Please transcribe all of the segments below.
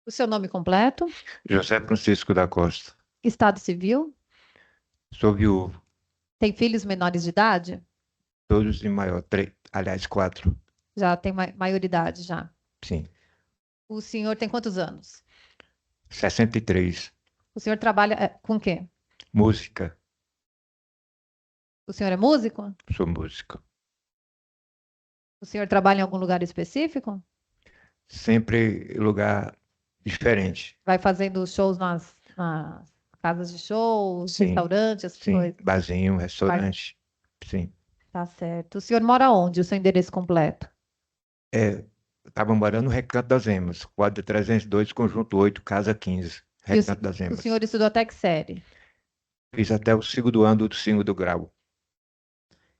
O seu nome completo, José Francisco da Costa. estado civil, Sou viúvo. tem filhos menores de idade? Todos em maior. Três, aliás, quatro. Já tem maioridade já. Sim. O senhor tem quantos anos? 63. O senhor trabalha com o quê? Música. O senhor é músico? Sou músico. O senhor trabalha em algum lugar específico? Sempre lugar diferente. Vai fazendo shows nas casas de shows, Sim. restaurantes, essas Sim. coisas? Barzinho, Bar- restaurante. Sim. Tá certo. O senhor mora onde? O seu endereço completo? Estava morando no Recanto das Emas. Quadra 302, Conjunto 8, Casa 15. E Recanto das o Emas. senhor estudou até que série? Fiz até o segundo ano do segundo grau.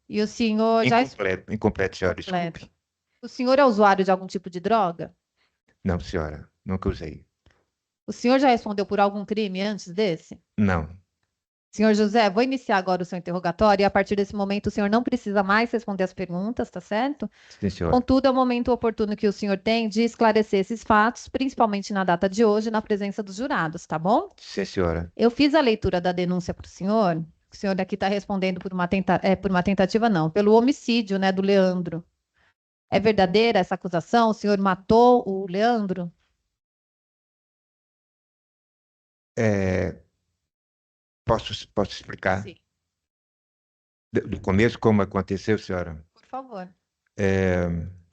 E o senhor já Incompleto. Incompleto, senhora, completo. desculpe. O senhor é usuário de algum tipo de droga? Não, senhora. Nunca usei. O senhor já respondeu por algum crime antes desse? Não. Senhor José, vou iniciar agora o seu interrogatório e a partir desse momento o senhor não precisa mais responder as perguntas, tá certo? Sim, senhora. Contudo, é o momento oportuno que o senhor tem de esclarecer esses fatos, principalmente na data de hoje, na presença dos jurados, tá bom? Sim, senhora. Eu fiz a leitura da denúncia para o senhor. O senhor aqui está respondendo por uma tentativa, não, pelo homicídio, né, do Leandro. É verdadeira essa acusação? O senhor matou o Leandro? É, posso explicar Sim, do começo como aconteceu, senhora? por favor. É,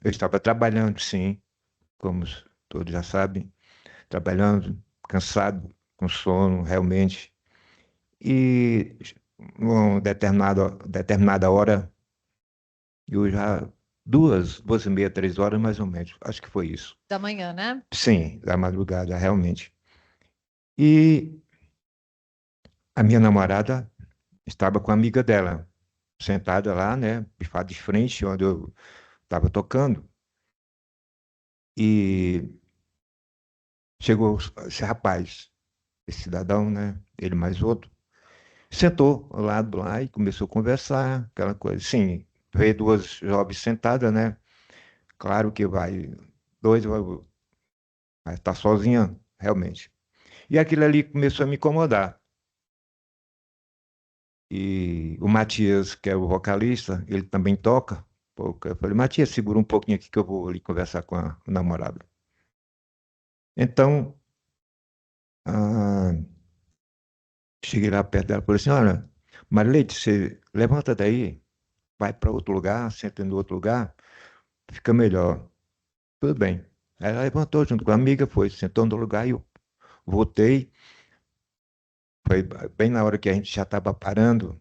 eu estava trabalhando, sim, como todos já sabem, trabalhando, cansado, com sono, realmente. E uma determinada hora, eu já, duas e meia, 3 horas mais ou menos, acho que foi isso. Da manhã, né? Sim, da madrugada, realmente. E a minha namorada estava com a amiga dela, sentada lá, né, de frente, onde eu estava tocando. E chegou esse rapaz, esse cidadão, né, ele mais outro, sentou ao lado lá e começou a conversar, aquela coisa. Sim, vê duas jovens sentadas, né? Claro que vai estar sozinha, realmente. E aquilo ali começou a me incomodar. E o Matias, que é o vocalista, ele também toca. Pô, eu falei, Matias, segura um pouquinho aqui que eu vou ali conversar com a namorada. Então, ah, cheguei lá perto dela e falei assim, olha, Marileide, você levanta daí, vai para outro lugar, senta no outro lugar, fica melhor. Tudo bem. Aí ela levantou junto com a amiga, foi, sentou no lugar e eu voltei. Foi bem na hora que a gente já estava parando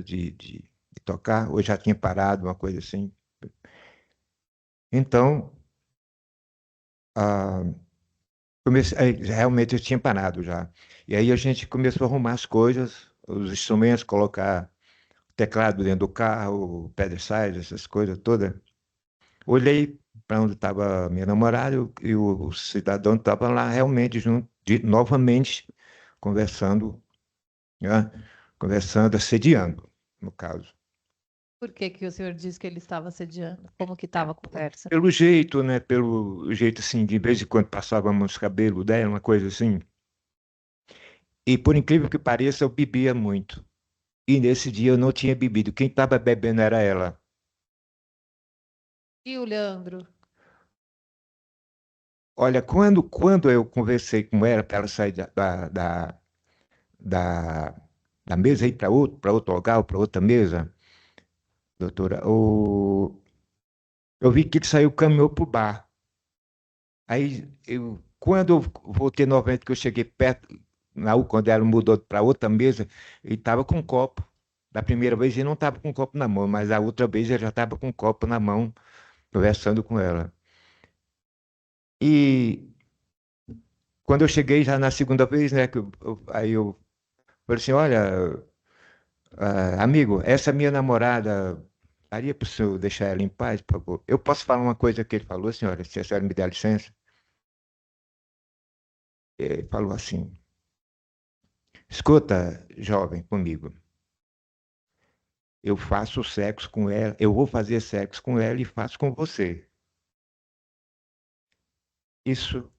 de tocar, ou já tinha parado, uma coisa assim. Então, ah, realmente eu tinha parado já. E aí a gente começou a arrumar as coisas, os instrumentos, colocar teclado dentro do carro, pedestais, essas coisas todas. Olhei para onde estava minha namorada e o cidadão estava lá realmente junto, novamente conversando, né? Conversando, assediando, no caso. Por que que o senhor disse que ele estava assediando? Como que estava a conversa? Pelo jeito, né? Pelo jeito assim, de vez em quando passava a mão nos cabelos dela, uma coisa assim. E por incrível que pareça, eu bebia muito. E nesse dia eu não tinha bebido. Quem estava bebendo era ela. E o Leandro? Olha, quando eu conversei com ela para ela sair da, da mesa e ir para outro lugar, para outra mesa, doutora, eu vi que ele saiu, caminhou para o bar. Aí, quando eu voltei novamente, que eu cheguei perto, quando ela mudou para outra mesa, ele estava com um copo. Da primeira vez ele não estava com um copo na mão, mas a outra vez ele já estava com um copo na mão, conversando com ela. E quando eu cheguei já na segunda vez, né, aí eu falei assim, olha, amigo, essa minha namorada, daria para o senhor deixar ela em paz, por favor? Eu posso falar uma coisa que ele falou, senhora, se a senhora me der licença? Ele falou assim, escuta, jovem, comigo. Eu faço sexo com ela, eu vou fazer sexo com ela e faço com você. Isso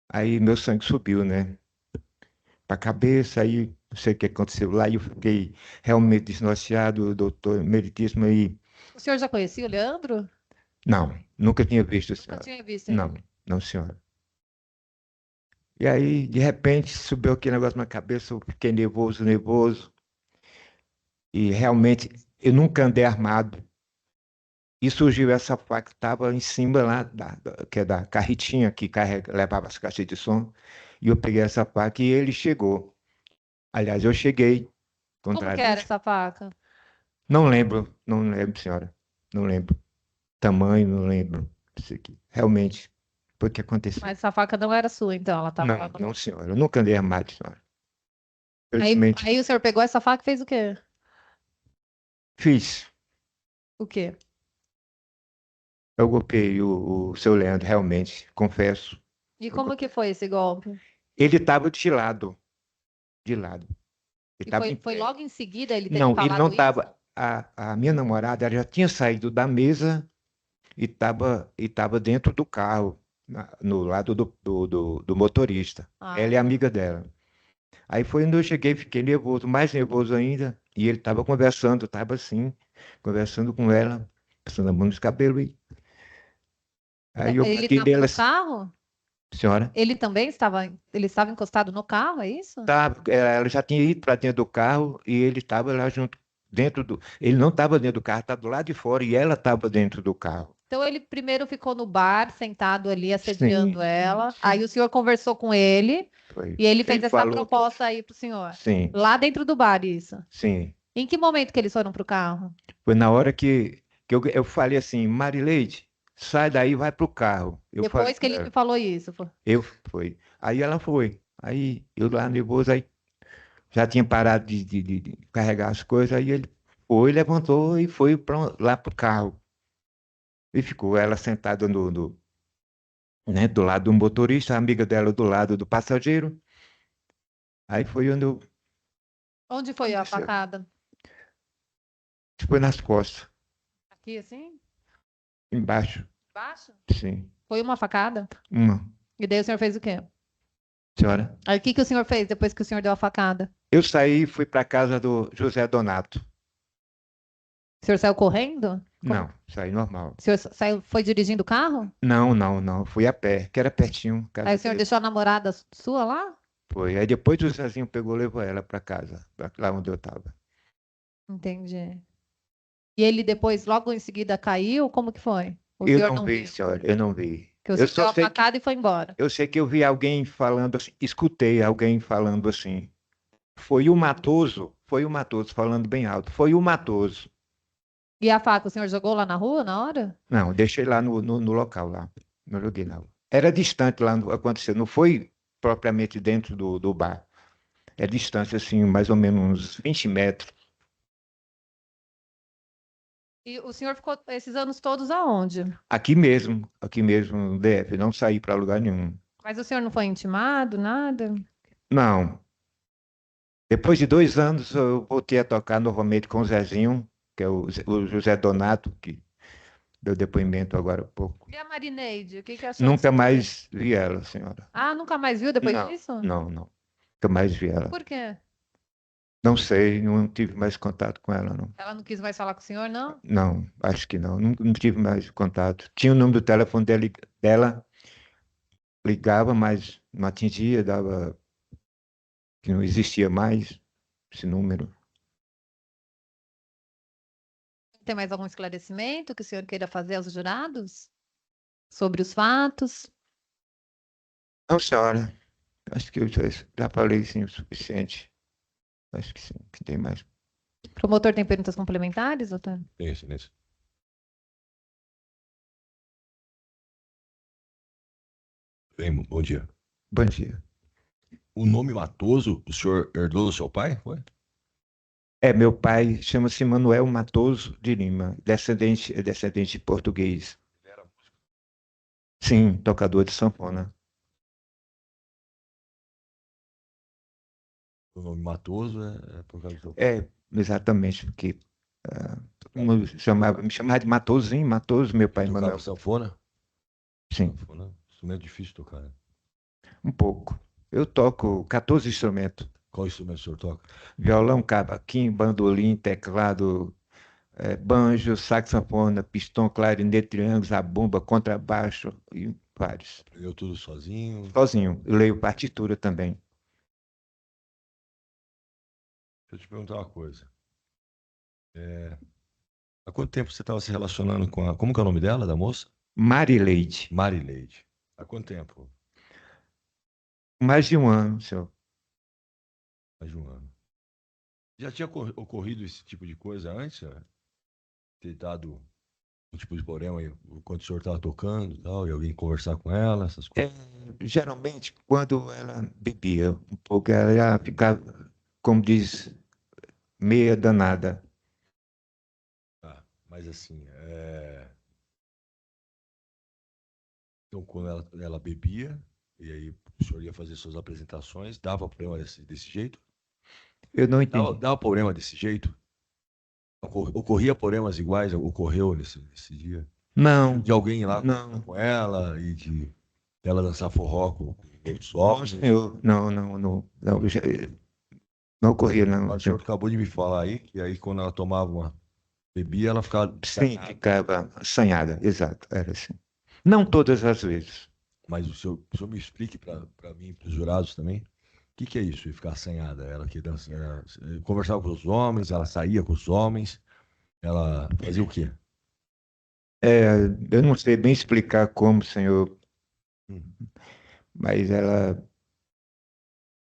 Aí meu sangue subiu, né? Para a cabeça, aí não sei o que aconteceu lá, e eu fiquei realmente desnorteado, doutor meritíssimo, aí O senhor já conhecia o Leandro? não, nunca tinha visto, Nunca senhora. tinha visto Não, ele. não, senhora. E aí, de repente, subiu aquele negócio na cabeça, eu fiquei nervoso, nervoso, e realmente eu nunca andei armado. E surgiu essa faca que estava em cima lá, que é da carretinha que levava as caixas de som, e eu peguei essa faca e ele chegou. Aliás, eu cheguei Como contra que era ele. essa faca? Não lembro, não lembro, senhora. Não lembro. Tamanho, não lembro. Isso aqui. Realmente, foi o que aconteceu. Mas essa faca não era sua, então, ela estava lá Não, no... não, senhora. Eu nunca andei armado, senhora. Aí, Felizmente, aí o senhor pegou essa faca e fez o quê? fiz. O quê? Eu golpeei o seu Leandro, realmente, confesso. E Eu como que golpeei. foi esse golpe? Ele estava de lado, de lado. Ele E estava em foi pé. logo em seguida ele ter te Não, ele não falado isso? estava. A minha namorada ela já tinha saído da mesa e tava dentro do carro, no lado do motorista. Ah, Ela é tá. amiga dela. Aí foi quando eu cheguei, fiquei nervoso, mais nervoso ainda. E ele estava conversando, estava assim, conversando com ela, passando a mão nos cabelos. Aí eu Ele bati estava nela, no carro? senhora. Ele também estava, ele estava encostado no carro, é isso? Tá, ela já tinha ido para dentro do carro e ele estava lá junto, dentro do. Ele não estava dentro do carro, estava do lado de fora e ela estava dentro do carro. Então ele primeiro ficou no bar, sentado ali, assediando Sim, ela. Aí o senhor conversou com ele foi. e ele fez Ele essa falou, proposta aí pro senhor. sim, Lá dentro do bar, isso. sim. Em que momento que eles foram pro carro? Foi na hora que eu falei assim, Marileide, sai daí e vai pro carro. Eu falei Depois que com ele te ela. falou isso. Eu fui. Aí ela foi. Aí eu lá nervoso, aí já tinha parado de carregar as coisas, aí ele foi, levantou e foi lá pro carro. E ficou ela sentada né, do lado do motorista, a amiga dela do lado do passageiro. Aí foi onde eu Onde foi a aconteceu. facada? Foi nas costas, Aqui, assim? embaixo, Baixo? sim. Foi uma facada? Uma E daí o senhor fez o quê? senhora. Aí o que que o senhor fez depois que o senhor deu a facada? Eu saí e fui para casa do José Donato. O senhor saiu correndo? Não, saí normal. O senhor saiu, foi dirigindo o carro? Não, não, não. Fui a pé, que era pertinho, Aí casa o senhor dele. deixou a namorada sua lá? Foi. Aí depois o Zezinho pegou e levou ela para casa, lá onde eu estava. Entendi. E ele depois, logo em seguida, caiu? Como que foi? O Eu senhor não não vi, viu? senhora, eu não vi. Que o Eu senhor só deu a sei que facada e foi embora. eu sei que eu vi alguém falando assim, escutei alguém falando assim. Foi o Matoso falando bem alto. Foi o Matoso. E a faca, o senhor jogou lá na rua na hora? Não, deixei lá no local lá. Não joguei não. Era distante lá no aconteceu, não foi propriamente dentro do bar. É distância assim, mais ou menos uns 20 metros. E o senhor ficou esses anos todos aonde? Aqui mesmo no DF, não saí para lugar nenhum. Mas o senhor não foi intimado, nada? Não, depois de 2 anos, eu voltei a tocar novamente com o Zezinho, que é o José Donato, que deu depoimento agora há pouco. E a Marineide, o que que achou Nunca dessa mulher? mais vi ela, senhora. Ah, nunca mais viu depois Não, disso? não, não. Nunca mais vi ela. Por quê? Não sei, não tive mais contato com ela, não. Ela não quis mais falar com o senhor, não? Não, acho que não. Não tive mais contato. Tinha o número do telefone dela, ligava, mas não atingia, dava que não existia mais esse número. Tem mais algum esclarecimento que o senhor queira fazer aos jurados sobre os fatos? Não, senhora. Acho que eu já falei sim o suficiente. Acho que sim, que tem mais. O promotor tem perguntas complementares, doutor? Tem excelência. Bem, bom dia. Bom dia. O nome Matoso, o senhor herdou do seu pai? Foi? Meu pai chama-se Manuel Matoso de Lima, descendente português. Ele era músico. Sim, tocador de sanfona. O nome Matoso é por causa do seu pai. Exatamente, porque todo mundo me chamava de Matosinho, Matoso, meu pai Tocava Manuel. sanfona? Sim, Sanfona, instrumento difícil de tocar, né? Um pouco. Eu toco 14 instrumentos. Qual instrumento o senhor toca? Violão, cavaquinho, bandolim, teclado, banjo, saxofone, pistão, clarinete, triângulo, zabumba, contrabaixo e vários. Aprendeu tudo sozinho? Sozinho. Eu leio partitura também. Deixa eu te perguntar uma coisa. Há quanto tempo você estava se relacionando com a... Como que é o nome dela, da moça? Marileide. Marileide. Há quanto tempo? Mais de um ano, senhor. Mais de um ano. Já tinha ocorrido esse tipo de coisa antes? Ter dado um tipo de problema aí, quando o senhor estava tocando e tal, e alguém conversar com ela, essas É, coisas? geralmente, quando ela bebia um pouco, ela já ficava, como diz, meia danada. Ah, mas assim, então quando ela bebia, e aí o senhor ia fazer suas apresentações, dava problema desse jeito? Eu não Dava, entendi. dava problema desse jeito? Ocorria problemas iguais, ocorreu nesse dia? Não, De alguém ir lá conversar não. com ela e de ela dançar forró com outros Não, homens? senhor. Não, não, não. Não, não ocorria, não, Mas o senhor senhor. acabou de me falar aí, que aí quando ela tomava uma bebia, ela ficava Sim, desafiada. ficava assanhada, exato, era assim. Não todas as vezes. Mas o senhor me explique para mim e para os jurados também, o que é isso, de ficar assanhada? Ela que dança, ela conversava com os homens, ela saía com os homens, ela fazia o quê? É, eu não sei bem explicar como, senhor, Hum. mas ela,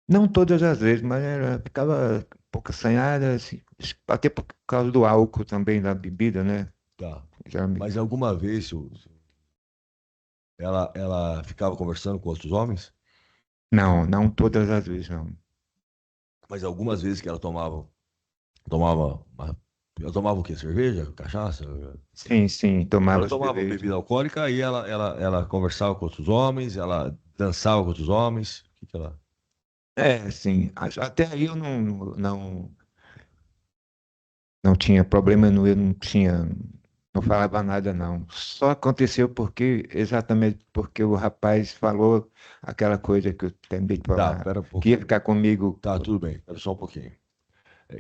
não todas as vezes, mas ela ficava um pouco assanhada, assim, até por causa do álcool também, da bebida, né? Tá. Geralmente. Mas alguma vez ela ficava conversando com outros homens? Não, não todas as vezes, não. Mas algumas vezes que ela ela tomava o quê? Cerveja? Cachaça? Sim, sim, Ela tomava tomava cerveja. bebida alcoólica, aí ela conversava com outros homens, ela dançava com outros homens. O que que ela... É, sim, até aí eu não tinha problema, eu não tinha, não falava nada, não. Só aconteceu exatamente porque o rapaz falou aquela coisa que eu tentei de Tá, falar, pera um que ia pouquinho. ficar comigo. Tá, tudo bem. Pera só um pouquinho.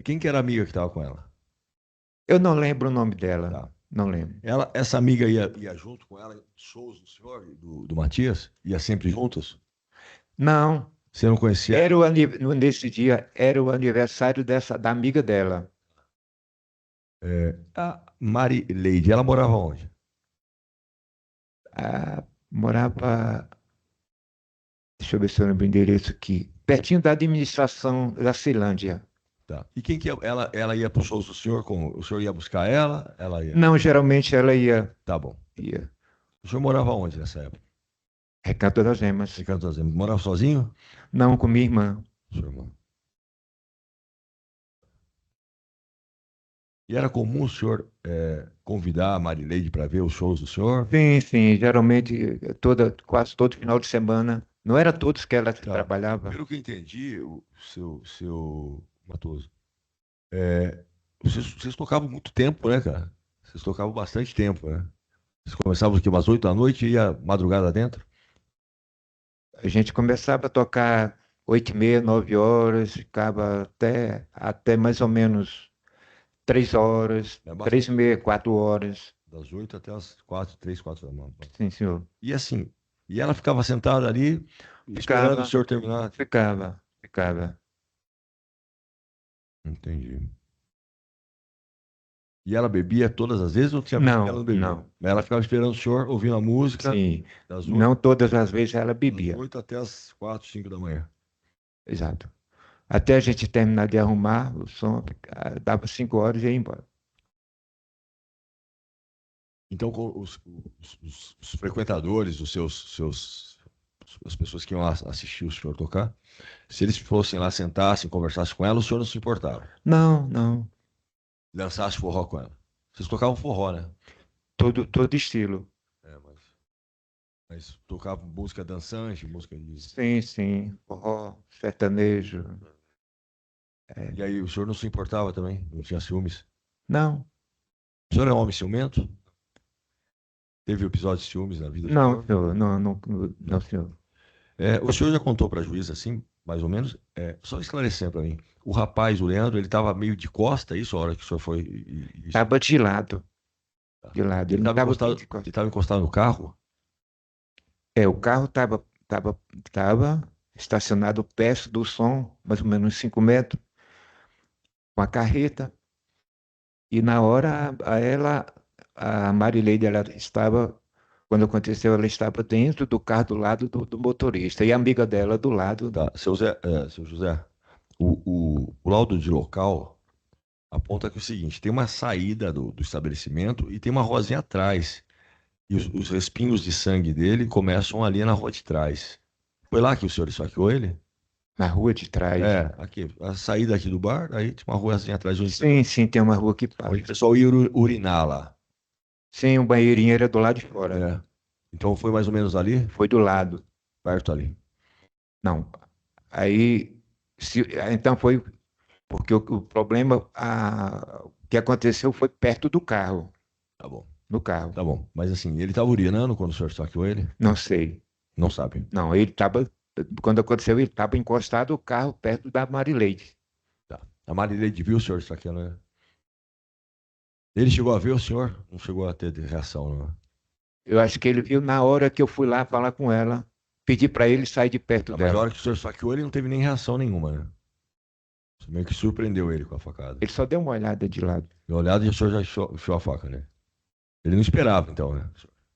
Quem que era a amiga que estava com ela? Eu não lembro o nome dela, Tá. não lembro. Essa amiga ia junto com ela em shows do senhor, do Matias? Ia sempre juntas? Não, Você não conhecia ela? nesse dia era o aniversário da amiga dela. A Mari Leide, ela morava onde? Ah, morava, deixa eu ver se eu lembro o endereço aqui, pertinho da administração da Ceilândia. Tá. E quem que ela ia para os shows do senhor? O senhor ia buscar ela? Ela ia. Não, geralmente ela Tá bom. ia. O senhor morava onde nessa época? Recanto das Gemas. Ricardo Azem, morava sozinho? Não, com minha irmã. Seu irmão. E era comum o senhor convidar a Marileide para ver os shows do senhor? Sim, sim, geralmente quase todo final de semana. Não era todos que ela Tá. trabalhava. Pelo que eu entendi, o seu Matoso, é, vocês tocavam muito tempo, né, cara? Vocês tocavam bastante tempo, né? Vocês começavam aqui umas 8 da noite e ia madrugada dentro? A gente começava a tocar 8h30, 9 horas, ficava até mais ou menos 3 horas, É três bastante. e meia, 4 horas. Das 8 até as 4, 3, 4 da manhã. Sim, senhor. E assim, e ela ficava sentada ali, esperando o Ficava, senhor terminar. ficava. Entendi. E ela bebia todas as vezes ou tinha vezes que ela não Não, bebia? não. Ela ficava esperando o senhor, ouvindo a música, Sim. das oito, Não todas as vezes ela das bebia. 8 até as 4, 5 da manhã. Exato. Até a gente terminar de arrumar o som, dava 5 horas e ia embora. Então, com os frequentadores, as pessoas que iam assistir o senhor tocar, se eles fossem lá, sentassem, conversassem com ela, o senhor não se importava. Não, não. Dançasse forró com ela. Vocês tocavam forró, né? Todo estilo. É, mas tocavam música dançante, música de... Sim, sim. Forró, sertanejo. E aí o senhor não se importava também? Não tinha ciúmes? Não, O senhor é um homem ciumento? Teve episódio de ciúmes na vida do não, senhor? senhor. Não, não, não, Não. senhor. O senhor já contou para a juíza, assim, mais ou menos? Só esclarecendo para mim. O rapaz, o Leandro, ele estava meio de costa, isso, a hora que o senhor foi. Estava de lado, Tá. de lado. Ele Ele não estava estava bem encostado, de ele costas. estava encostado no carro? O carro estava estacionado perto do som, mais ou menos uns 5 metros, com a carreta. E na hora, a Marileide, ela estava, quando aconteceu, ela estava dentro do carro do lado do motorista. E a amiga dela do lado. Tá. Seu José, o laudo de local aponta que é o seguinte: tem uma saída do estabelecimento e tem uma ruazinha atrás. E os respingos de sangue dele começam ali na rua de trás. Foi lá que o senhor esfaqueou ele? Na rua de trás. Aqui. A saída aqui do bar, aí tinha uma ruazinha atrás Sim, sim, tem uma rua que onde passa. o pessoal ia urinar lá. Sim, o banheirinho era do lado de fora. É. Então foi mais ou menos ali, Foi do lado. perto ali. Não. Aí, então foi porque o problema, o que aconteceu foi perto do carro, Tá bom. do carro. Tá bom. Mas assim, ele estava urinando quando o senhor esfaqueou ele? Não sei. Não sabe. Não, quando aconteceu, ele estava encostado o carro perto da Marileide. Tá. A Marileide viu o senhor esfaqueando, né? Ele chegou a ver o senhor? Não chegou a ter reação, não. Eu acho que ele viu na hora que eu fui lá falar com ela, pedir para ele sair de perto Mas a dela. hora que o senhor esfaqueou, ele não teve nem reação nenhuma, né? Você meio que surpreendeu ele com a facada. Ele só deu uma olhada de lado. Deu uma olhada e o senhor já enfiou a faca, né? Ele não esperava, então, né?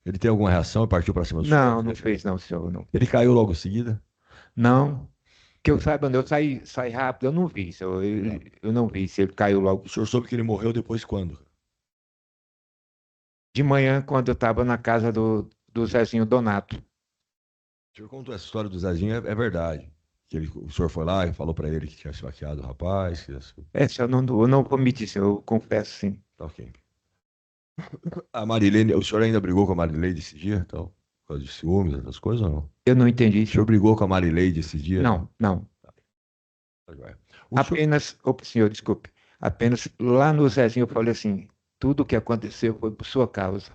Ele teve alguma reação e partiu para cima do senhor? Não, não fez não, senhor, não. Ele caiu logo em seguida? Não, que eu saiba, eu saí rápido, eu não vi, senhor, eu não vi se ele caiu logo. O senhor soube que ele morreu depois quando? De manhã, quando eu estava na casa do Zezinho Donato. O senhor contou essa história do Zezinho, é verdade. O senhor foi lá e falou para ele que tinha esfaqueado o rapaz. Senhor, eu não vou mentir, senhor, eu confesso sim. Tá ok. A Marilene, o senhor ainda brigou com a Marileide esse dia, então? Por causa de ciúmes, essas coisas ou não? Eu não entendi, O senhor brigou com a Marileide esse dia? Não, não. Tá joia. O senhor- Apenas, senhor, desculpe, apenas lá no Zezinho eu falei assim, tudo o que aconteceu foi por sua causa.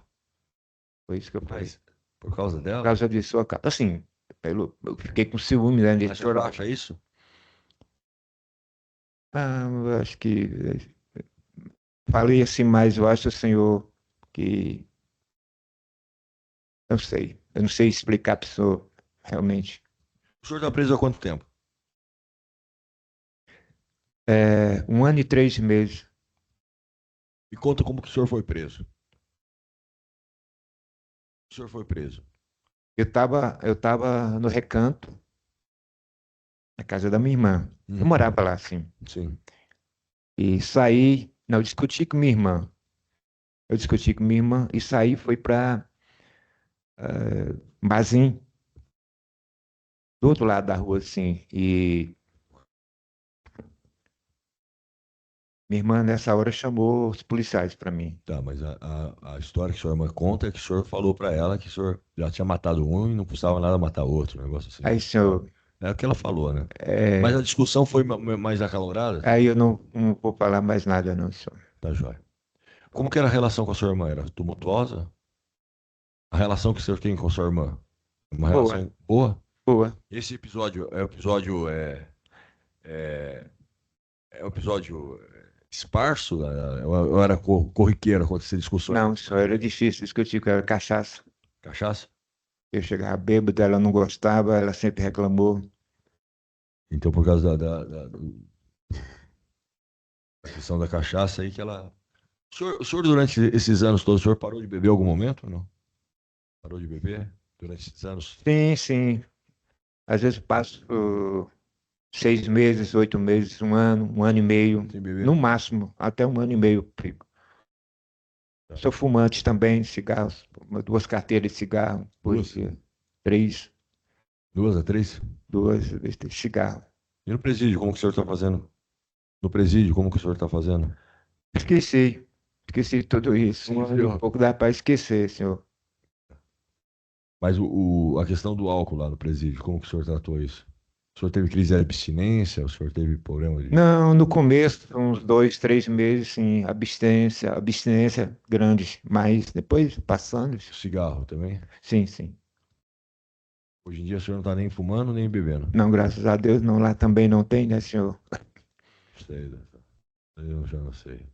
Foi isso que eu falei. Mas, por causa Por dela? causa de sua causa. Assim, eu fiquei com ciúme, né? Mas o senhor acha isso? Eu acho que falei assim, mas eu acho, senhor, que eu não sei explicar para o senhor realmente. O senhor está preso há quanto tempo? 1 ano e 3 meses. Me conta como que o senhor foi preso. O senhor foi preso. Eu tava no Recanto, na casa da minha irmã. Eu morava lá, assim. Sim. E saí, não, eu discuti com minha irmã. Eu discuti com minha irmã e saí, foi para Bazin, do outro lado da rua, assim. E minha irmã, nessa hora, chamou os policiais para mim. Tá, mas a história que a sua irmã conta é que o senhor falou para ela que o senhor já tinha matado um e não custava nada matar outro, um negócio assim. Aí, senhor, É o que ela falou, né? Mas a discussão foi mais acalorada? aí eu não vou falar mais nada, não, senhor. Tá jóia. Como que era a relação com a sua irmã? Era tumultuosa? A relação que o senhor tem com a sua irmã? Uma Boa. relação boa? Boa. Esse episódio é um episódio é um episódio esparso? Ou era corriqueiro acontecer discussões? Não, senhor, era difícil discutir com ela, cachaça. Cachaça? Eu chegava bêbado, ela não gostava, ela sempre reclamou. Então, por causa da questão da cachaça aí que ela. O senhor, durante esses anos todos, o senhor parou de beber em algum momento ou não? Parou de beber durante esses anos? Sim, sim. Às vezes passo 6 meses, 8 meses, 1 ano e meio. Sem beber? No máximo, até 1 ano e meio fico. Tá. Sou fumante também, cigarros, 2 carteiras de cigarro por Duas? dia. 3, 2 a 3? 2 de cigarro. E no presídio, como que o senhor está fazendo? No presídio, como que o senhor está fazendo? Esqueci tudo isso. Um pouco dá para esquecer, senhor. Mas a questão do álcool lá no presídio, como que o senhor tratou isso? O senhor teve crise de abstinência? O senhor teve problema de... Não, no começo, uns 2, 3 meses, sim, abstinência grande, mas depois passando, Cigarro também? sim, sim. Hoje em dia o senhor não está nem fumando, nem bebendo. Não, graças a Deus, não. Lá também não tem, né, senhor? Sei, eu já não sei.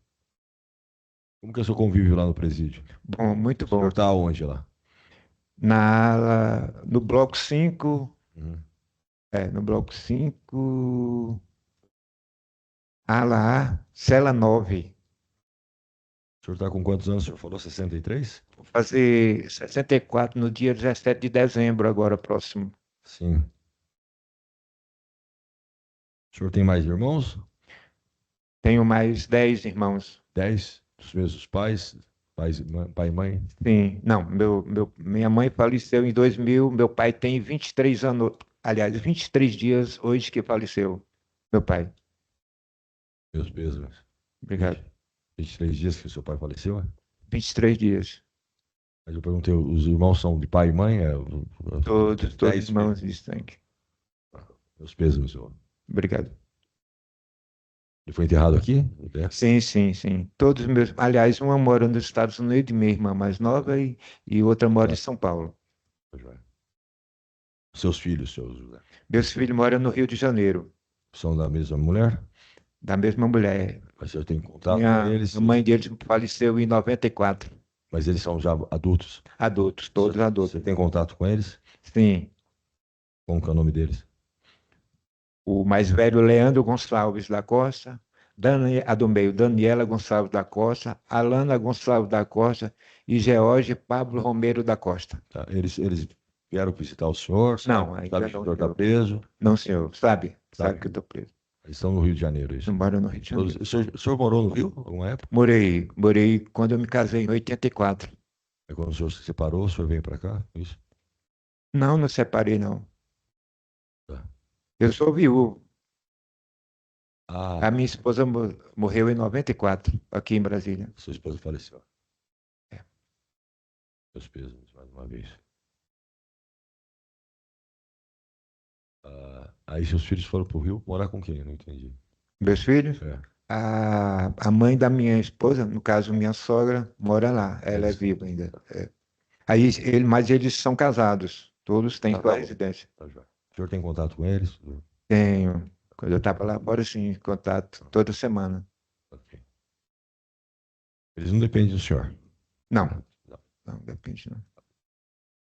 Como que é o seu convívio lá no presídio? Bom, muito O senhor bom. está onde lá? No bloco 5, Uhum. no bloco 5, ala A, cela 9. O senhor está com quantos anos? O senhor falou 63? Vou fazer 64 no dia 17 de dezembro, agora próximo. Sim. O senhor tem mais irmãos? Tenho mais 10 irmãos. 10? Dos mesmos pais? Pai e mãe? Sim, não, minha mãe faleceu em 2000, meu pai tem 23 anos, aliás, 23 dias hoje que faleceu, meu pai. Meus pêsames. Obrigado. 23 dias que o seu pai faleceu? 23 dias. Mas eu perguntei, os irmãos são de pai e mãe? Todos 10 irmãos de sangue. Meus pêsames, senhor. Obrigado. Ele foi enterrado aqui? Sim, sim, sim. Todos meus, aliás, uma mora nos Estados Unidos, minha irmã mais nova, e outra mora em São Paulo. Seus filhos, seus, Meus filhos moram no Rio de Janeiro, são da mesma mulher? da mesma mulher. Mas eu tenho contato com eles? A mãe deles faleceu em 94. Mas eles são já adultos? Adultos, todos adultos. Você tem contato com eles? Sim. Como que é o nome deles? O mais velho, Leandro Gonçalves da Costa, a do meio, Daniela Gonçalves da Costa, Alana Gonçalves da Costa e George Pablo Romero da Costa. Tá, eles vieram visitar o senhor? Não, sabe ainda que o não, senhor está senhor. preso? Não, senhor. Sabe Sabe. que eu estou preso. Eles estão no Rio de Janeiro, isso? Não moro no Rio de Janeiro. O senhor morou no Rio alguma época? Morei quando eu me casei, em 84. É quando o senhor se separou, o senhor veio para cá? Isso? Não separei, não. Tá. Eu sou viúvo. Ah, A minha esposa morreu em 94, aqui em Brasília. sua esposa faleceu. É. Meus pêsames, mais uma vez. Aí seus filhos foram para o Rio morar com quem? Eu não entendi. Meus filhos? É. A mãe da minha esposa, no caso, minha sogra, mora lá. Ela é viva ainda. É. Mas eles são casados. Todos têm sua residência. Tá, já. O senhor tem contato com eles? Tenho. Quando eu estava lá fora, sim, contato toda semana. Ok. Eles não dependem do senhor? Não, depende não.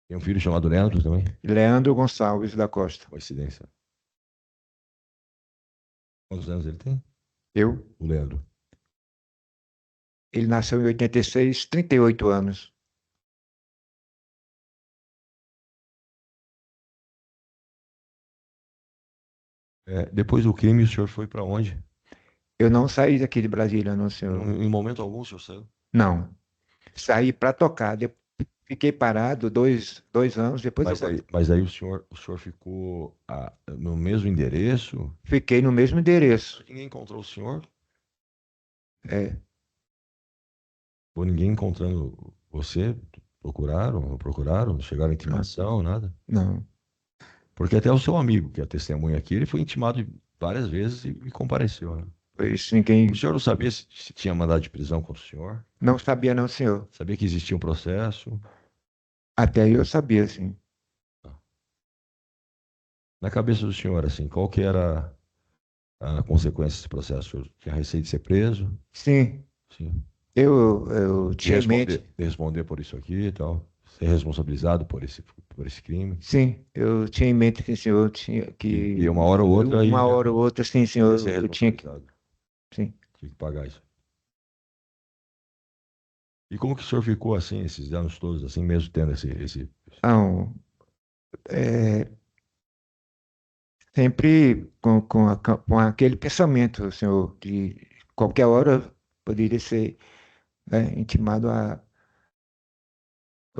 Tem um filho chamado Leandro também? Leandro Gonçalves da Costa. Coincidência. Quantos anos ele tem? Eu? O Leandro. Ele nasceu em 86, 38 anos. Depois do crime, o senhor foi para onde? Eu não saí daqui de Brasília, não, senhor. Em momento algum, o senhor saiu? Não. Saí para tocar. Fiquei parado 2 anos, depois Mas aí o senhor ficou no mesmo endereço? fiquei no mesmo endereço. Ninguém encontrou o senhor? É. Ou ninguém encontrando você? Procuraram? Chegaram a intimação, nada? Não. Porque até o seu amigo, que é testemunha aqui, ele foi intimado várias vezes e compareceu, né? Foi isso, ninguém. O senhor não sabia se tinha mandado de prisão contra o senhor? Não sabia, não, senhor. Sabia que existia um processo? Até aí eu sabia, sim. Na cabeça do senhor, assim, qual que era a consequência desse processo? O senhor tinha receio de ser preso? Sim. Sim. Eu tinha em mente. De responder por isso aqui e tal? Ser responsabilizado por esse crime? Sim, eu tinha em mente que o senhor tinha que. E uma hora ou outra. Uma hora ou outra, sim, senhor. Ser Eu tinha que. responsabilizado. Sim. Tinha que pagar isso. E como que o senhor ficou assim, esses anos todos, assim, mesmo tendo esse... Não, sempre com aquele pensamento, senhor, de qualquer hora poderia ser intimado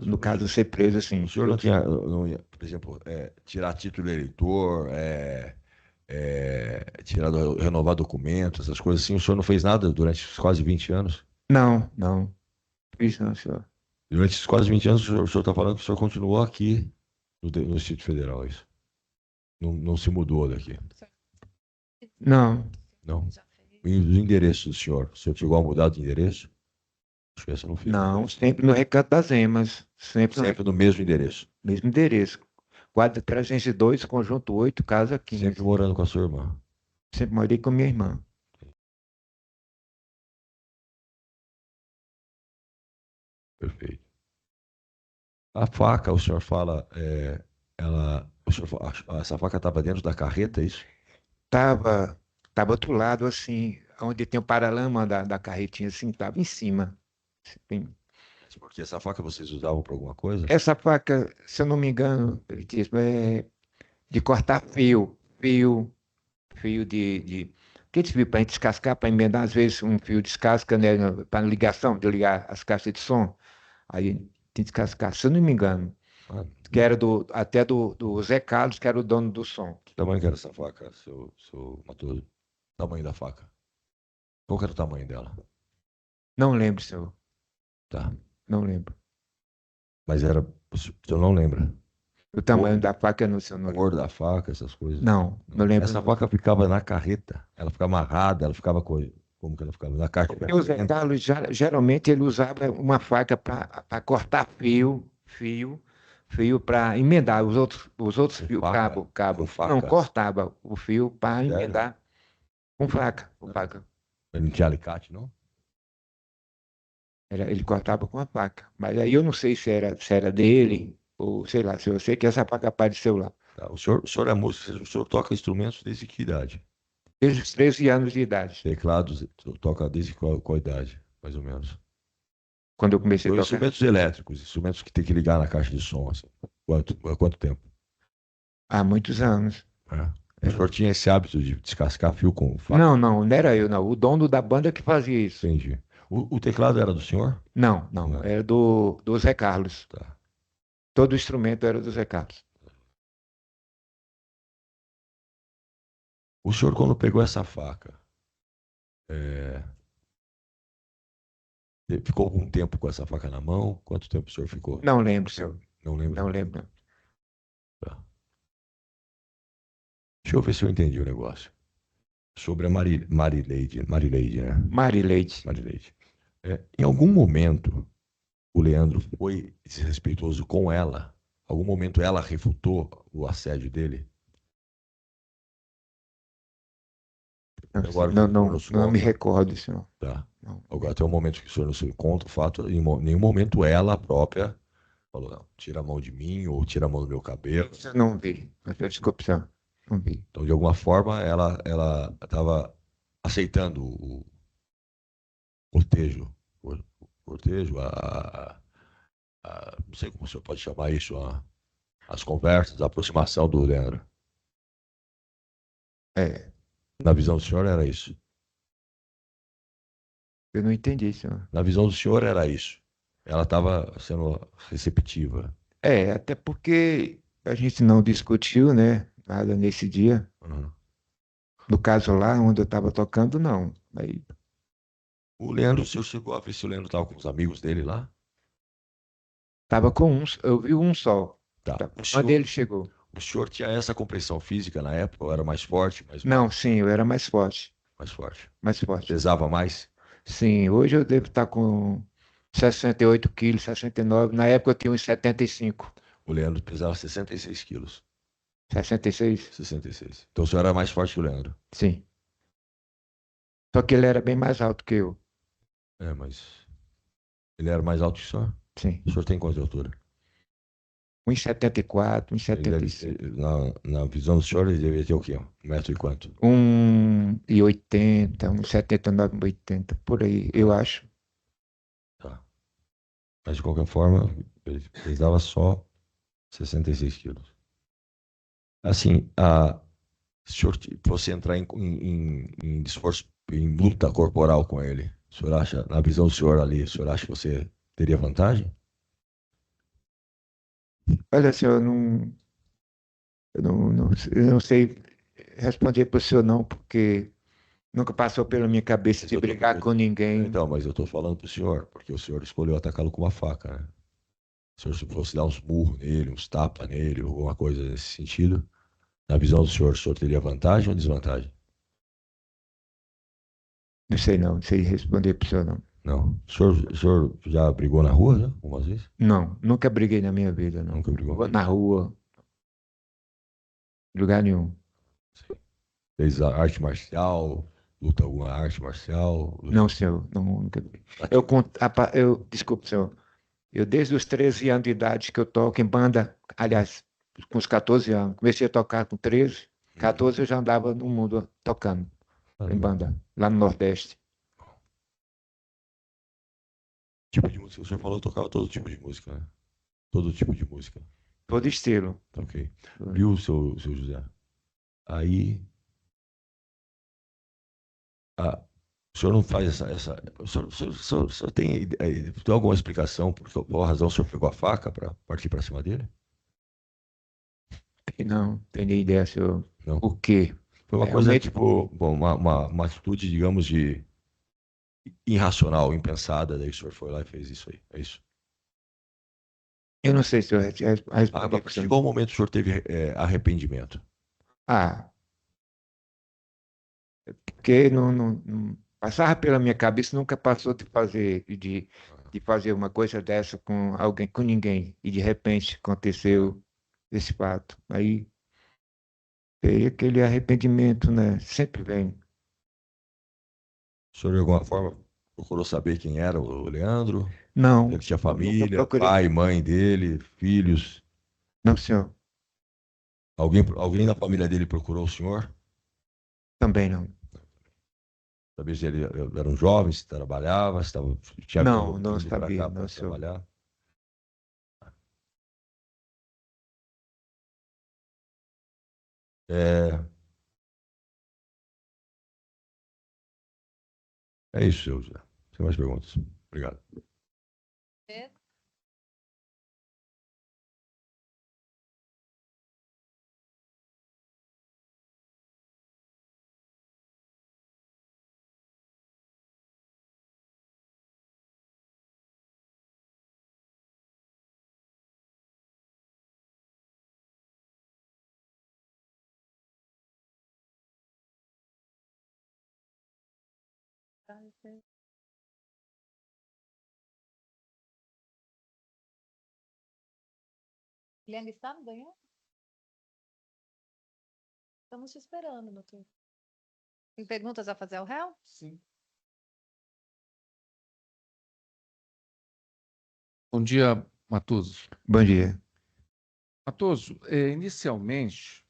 no caso, ser preso, assim. O senhor não ia, por exemplo, tirar título de eleitor, renovar documentos, essas coisas assim, o senhor não fez nada durante os quase 20 anos? Não. Fiz não, senhor. Durante esses quase 20 anos, o senhor está falando que o senhor continuou aqui no Distrito Federal, é isso? Não se mudou daqui? Não. Não. E os endereços do senhor? O senhor chegou a mudar de endereço? Acho que essa não fiz. Não, sempre no Recanto das Emas. Sempre no mesmo endereço? Mesmo endereço. quadra 302, conjunto 8, casa 15. Sempre morando com a sua irmã. Sempre morei com minha irmã. Perfeito. A faca, o senhor fala, essa faca estava dentro da carreta, é isso? Tava outro lado, assim, onde tem o paralama da carretinha, assim, tava em cima. Assim. Porque essa faca vocês usavam para alguma coisa? Essa faca, se eu não me engano, ele disse, é de cortar fio aqueles fios para gente descascar, para emendar, às vezes um fio descasca, né, para ligação, de ligar as caixas de som. Aí tem que descascar, se eu não me engano, Ah, que era até do Zé Carlos, que era o dono do som. que tamanho que era essa faca, seu Matoso? Tamanho da faca? Qual que era o tamanho dela? Não lembro, senhor. Tá. Não lembro. Mas era, o senhor não lembra? O tamanho da faca, não, senhor, A não cor lembro. da faca, essas coisas? Não lembro. Essa faca ficava na carreta, ela ficava amarrada, ela ficava como que ela ficava? Na caixa. Porque o Zé Carlos, geralmente, ele usava uma faca para cortar fio para emendar os outros Com fios, faca? cabo. Com faca? Não, cortava o fio para Sério? emendar com faca. Ele não tinha alicate, não? Ele cortava com a faca. Mas aí eu não sei se era dele, ou sei lá, se eu sei que essa faca apareceu lá. Tá. O senhor é músico, o senhor toca instrumentos desde que idade? Desde os 13 anos de idade, Teclados, o senhor toca desde qual idade, mais ou menos? quando eu comecei a São tocar. instrumentos elétricos, instrumentos que tem que ligar na caixa de som, assim. Há quanto tempo? Há muitos anos. O senhor tinha esse hábito de descascar fio com faca? Não era eu, não. O dono da banda que fazia isso. Entendi. O teclado era do senhor? Não. Era do Zé Carlos. Tá. Todo o instrumento era do Zé Carlos. O senhor, quando pegou essa faca, é, ficou algum tempo com essa faca na mão? Quanto tempo o senhor ficou? Não lembro, senhor. Não lembro. Não lembro, não. Tá. Deixa eu ver se eu entendi o negócio. Sobre a Marileide, né? Marileide. Marileide. Em algum momento, o Leandro foi desrespeitoso com ela? Algum momento ela refutou o assédio dele? Agora Não me recordo, senhor. Tá. Não. Agora, até o momento que o senhor não se conta o fato, em nenhum momento ela própria falou, não, tira a mão de mim ou tira a mão do meu cabelo. Isso eu não vi. Desculpe, senhor. Não vi. Então, de alguma forma, ela estava aceitando o cortejo, não sei como o senhor pode chamar isso, as conversas, a aproximação do Leandro. É, Na visão do senhor era isso. eu não entendi, senhor. Na visão do senhor era isso. Ela estava sendo receptiva. Até porque a gente não discutiu, né? Nada nesse dia. Uhum. No caso lá, onde eu estava tocando, não. Aí, O Leandro, o senhor chegou a ver se o Leandro estava com os amigos dele lá? tava com uns, eu vi um só. Tá. Quando ele chegou. O senhor tinha essa compreensão física na época? Ou era mais forte? Não, sim, eu era mais forte. Mais forte. Mais forte. Pesava mais? Sim, hoje eu devo estar com 68 quilos, 69. Na época eu tinha uns 75. O Leandro pesava 66 quilos. 66? 66. Então o senhor era mais forte que o Leandro? Sim. Só que ele era bem mais alto que eu. Mas ele era mais alto que o senhor? Sim. O senhor tem quanto de altura? 1,74, Ele deve 1,75. ter- na visão do senhor, ele deveria ter o quê? 1 metro e quanto? 1,80, 1,79, 1,80, por aí, eu acho. Tá. Mas de qualquer forma, ele pesava só 66 quilos. Assim, você entrar em esforço, em luta corporal com ele, o senhor acha, na visão do senhor ali, o senhor acha que você teria vantagem? Olha, senhor, eu não sei responder para o senhor não, porque nunca passou pela minha cabeça de brigar com ninguém. Então, mas eu estou falando para o senhor, porque o senhor escolheu atacá-lo com uma faca, né? Se o senhor fosse dar uns murros nele, uns tapas nele, alguma coisa nesse sentido, na visão do senhor, o senhor teria vantagem ou desvantagem? Não sei responder para o senhor não. Não. O senhor já brigou na rua, né? Algumas vezes? Não, nunca briguei na minha vida, não. Nunca brigou. Na rua. Lugar nenhum. Fez a arte marcial, luta alguma arte marcial? Não, senhor, não, nunca vi. Desculpe, senhor, eu desde os 13 anos de idade que eu toco em banda, aliás, com os 14 anos, comecei a tocar com 13, 14 eu já andava no mundo tocando em banda, lá no Nordeste. Tipo de música, o senhor falou que tocava todo tipo de música, né? Todo tipo de música. Todo estilo. Tá ok. Viu, seu José? Aí, o senhor não faz o senhor tem alguma explicação por qual razão o senhor pegou a faca para partir para cima dele? Não, tenho nem ideia, senhor, Não. o quê. Foi uma coisa Realmente, tipo, bom, uma atitude, digamos, de irracional, impensada, daí o senhor foi lá e fez isso aí, é isso? eu não sei se eu A respondi. partir de qual momento o senhor teve arrependimento? Ah, porque passava pela minha cabeça, nunca passou de fazer uma coisa dessa com alguém, com ninguém, e de repente aconteceu esse fato. Aí veio aquele arrependimento, né? Sempre vem. O senhor, de alguma forma, procurou saber quem era o Leandro? Ele Não, tinha nunca família, procurei. pai, mãe dele, filhos? Não, senhor, Alguém da família dele procurou o senhor? também não. Saber se ele era um jovem, se trabalhava, se tinha Não, não vindo para sabia, cá não, para senhor. trabalhar. É, é isso, seu José. Sem mais perguntas. Obrigado. Ele ainda está no banheiro? Estamos te esperando, doutor. Tem perguntas a fazer ao réu? Sim. Bom dia, Matoso. Bom dia. Matoso, inicialmente,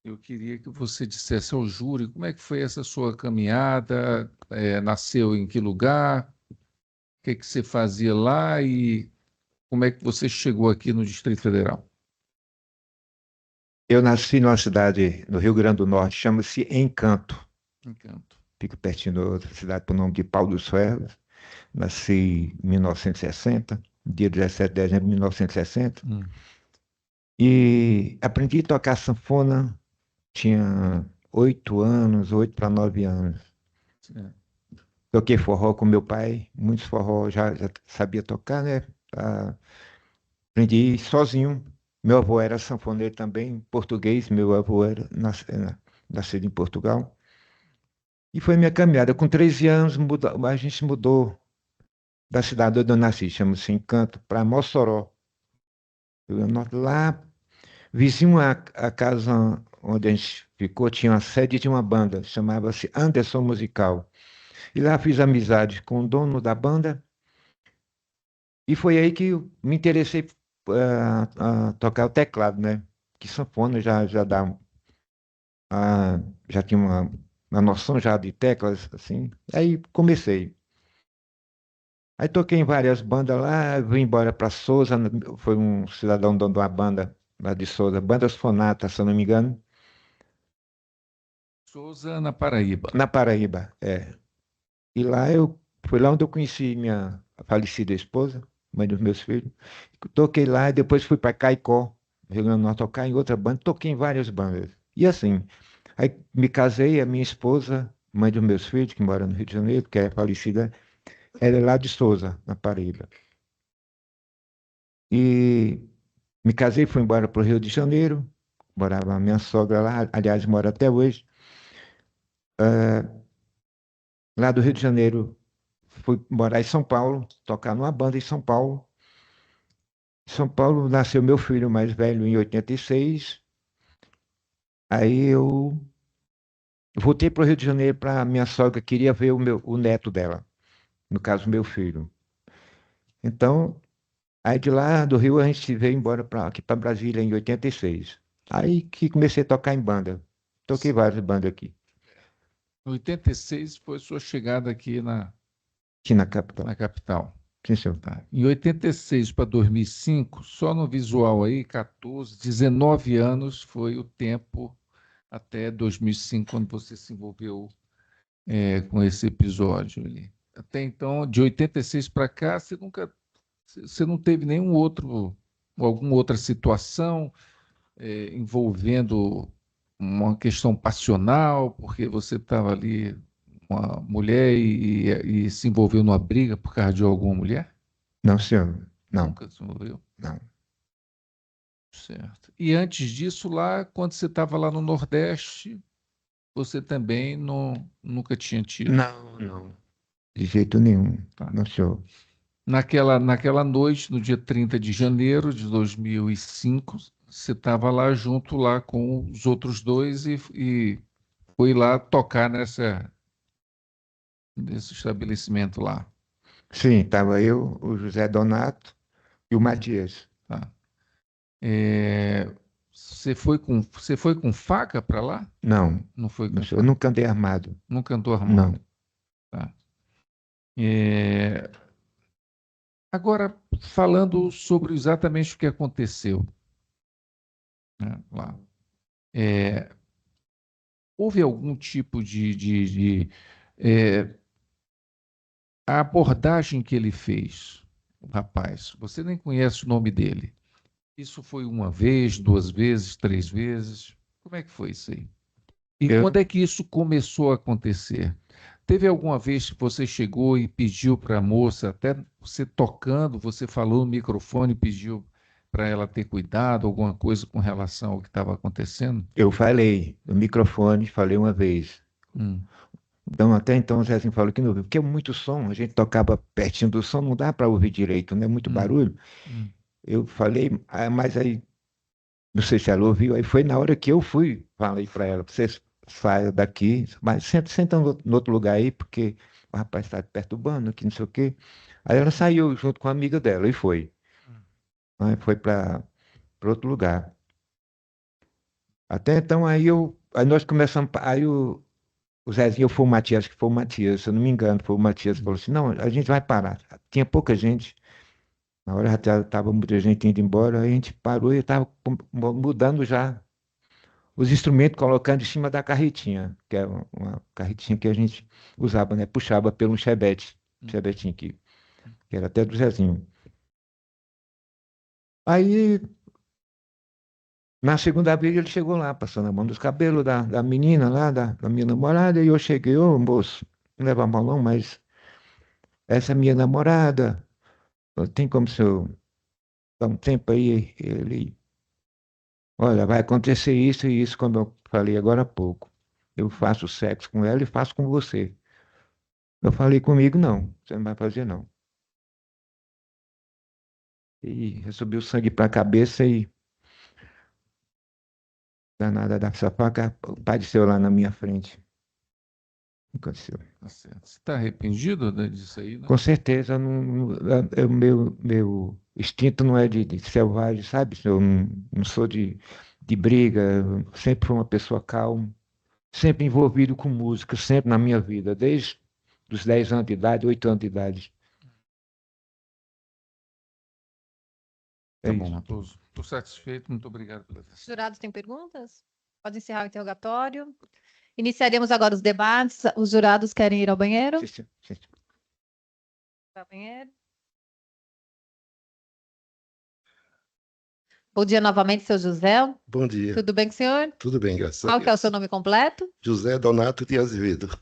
eu queria que você dissesse ao júri como é que foi essa sua caminhada, nasceu em que lugar, o que que você fazia lá e como é que você chegou aqui no Distrito Federal. Eu nasci numa cidade no Rio Grande do Norte, chama-se Encanto. Encanto. Fica pertinho de outra cidade por nome de Pau dos Ferros. Nasci em 1960, dia 17 de dezembro de 1960. E aprendi a tocar sanfona, tinha 8 anos, 8 para 9 anos. Certo. Toquei forró com meu pai, muitos forró já sabia tocar, né? Aprendi sozinho. Meu avô era sanfoneiro também, português, meu avô era nascido em Portugal. E foi minha caminhada. Com 13 anos, a gente mudou da cidade onde eu nasci, chama-se Encanto, para Mossoró. Lá, vizinho à casa onde a gente ficou, tinha uma sede de uma banda, chamava-se Anderson Musical. E lá fiz amizade com o dono da banda, e foi aí que eu me interessei a tocar o teclado, né? Que sanfona ah, já tinha uma noção já de teclas, assim. Aí comecei. Aí toquei em várias bandas lá, vim embora para Souza, foi um cidadão dono de uma banda lá de Souza, Bandas Fonata, se eu não me engano, Souza, na Paraíba. na Paraíba, é. E foi lá onde eu conheci minha falecida esposa, mãe dos meus filhos. Toquei lá e depois fui para Caicó, Rio Grande do Norte, tocar em outra banda, toquei em várias bandas. E assim, aí me casei, a minha esposa, mãe dos meus filhos, que mora no Rio de Janeiro, que é falecida, ela é lá de Souza, na Paraíba. E me casei, fui embora para o Rio de Janeiro, morava a minha sogra lá, aliás, mora até hoje. Lá do Rio de Janeiro, fui morar em São Paulo, tocar numa banda em São Paulo. Em São Paulo nasceu meu filho mais velho em 86. Aí eu voltei para o Rio de Janeiro para minha sogra queria ver o neto dela, no caso, meu filho. Então, aí de lá do Rio a gente veio embora aqui para Brasília em 86. Aí que comecei a tocar em banda. Toquei várias bandas aqui, Em 86 foi sua chegada aqui aqui na capital. na capital. Sim, senhor. Tá. Em 86 para 2005, só no visual aí, 14, 19 anos foi o tempo até 2005, quando você se envolveu com esse episódio ali. Até então, de 86 para cá, você não teve alguma outra situação envolvendo uma questão passional, porque você estava ali com uma mulher e se envolveu numa briga por causa de alguma mulher? Não, senhor. Não, Nunca se envolveu? não. Certo. E antes disso, lá, quando você estava lá no Nordeste, você também nunca tinha tido. Não, não. De jeito nenhum. Tá. Não, senhor. Naquela noite, no dia 30 de janeiro de 2005, você estava lá junto lá com os outros dois e foi lá tocar nesse estabelecimento lá. Sim, estava eu, o José Donato e o Matias. Tá? Você foi com faca para lá? Não, Não foi com não, senhor. Eu faca? nunca andei armado. Nunca andou armado? Não. Tá. É, Agora, falando sobre exatamente o que aconteceu, né, lá. Houve algum tipo a abordagem que ele fez, o rapaz, você nem conhece o nome dele. Isso foi uma vez, duas vezes, três vezes? Como é que foi isso aí? E quando é que isso começou a acontecer? Teve alguma vez que você chegou e pediu para a moça, até você tocando, você falou no microfone e pediu para ela ter cuidado, alguma coisa com relação ao que estava acontecendo? Eu falei no microfone, falei uma vez. Hum, Então, até então, o Zezinho falou que não ouviu, porque é muito som, a gente tocava pertinho do som, não dá para ouvir direito, né? Muito hum, barulho. hum. Eu falei, mas aí, não sei se ela ouviu, aí foi na hora que eu fui, falei para ela, você saia daqui, mas senta no outro lugar aí, porque o rapaz está perturbando, que não sei o quê. Aí ela saiu junto com a amiga dela e foi. Aí foi para outro lugar. Até então, aí nós começamos, aí o Zezinho, foi o Matias, que foi o Matias, se eu não me engano, foi o Matias que falou assim, não, a gente vai parar. Tinha pouca gente, na hora já estava muita gente indo embora, aí a gente parou e estava mudando já os instrumentos, colocando em cima da carretinha, que é uma carretinha que a gente usava, né? Puxava pelo chebetinho que era até do Zezinho. Aí, na segunda vez, ele chegou lá, passando a mão dos cabelos da menina lá, da minha namorada, e eu cheguei, ô moço, não leva mal não, mas essa é minha namorada, tem como se eu dar um tempo aí? Ele, olha, vai acontecer isso e isso, como eu falei agora há pouco. Eu faço sexo com ela e faço com você. Eu falei comigo, não, você não vai fazer não. E subiu sangue para a cabeça e danada dessa faca apareceu lá na minha frente. Aconteceu. Tá certo. Você está arrependido disso aí, né? Com certeza, o meu instinto não é de selvagem, sabe? Eu não sou de briga, eu sempre fui uma pessoa calma, sempre envolvido com música, sempre na minha vida, desde os 10 anos de idade, 8 anos de idade. É Tá isso. bom, Raposo. Estou satisfeito, muito obrigado pela atenção. Jurados têm perguntas? Pode encerrar o interrogatório. Iniciaremos agora os debates. Os jurados querem ir ao banheiro? Sim, sim, sim. Ao banheiro. Bom dia novamente, seu José. Bom dia. Tudo bem com o senhor? Tudo bem, graças a Qual que é o Deus. seu nome completo? José Donato de Azevedo.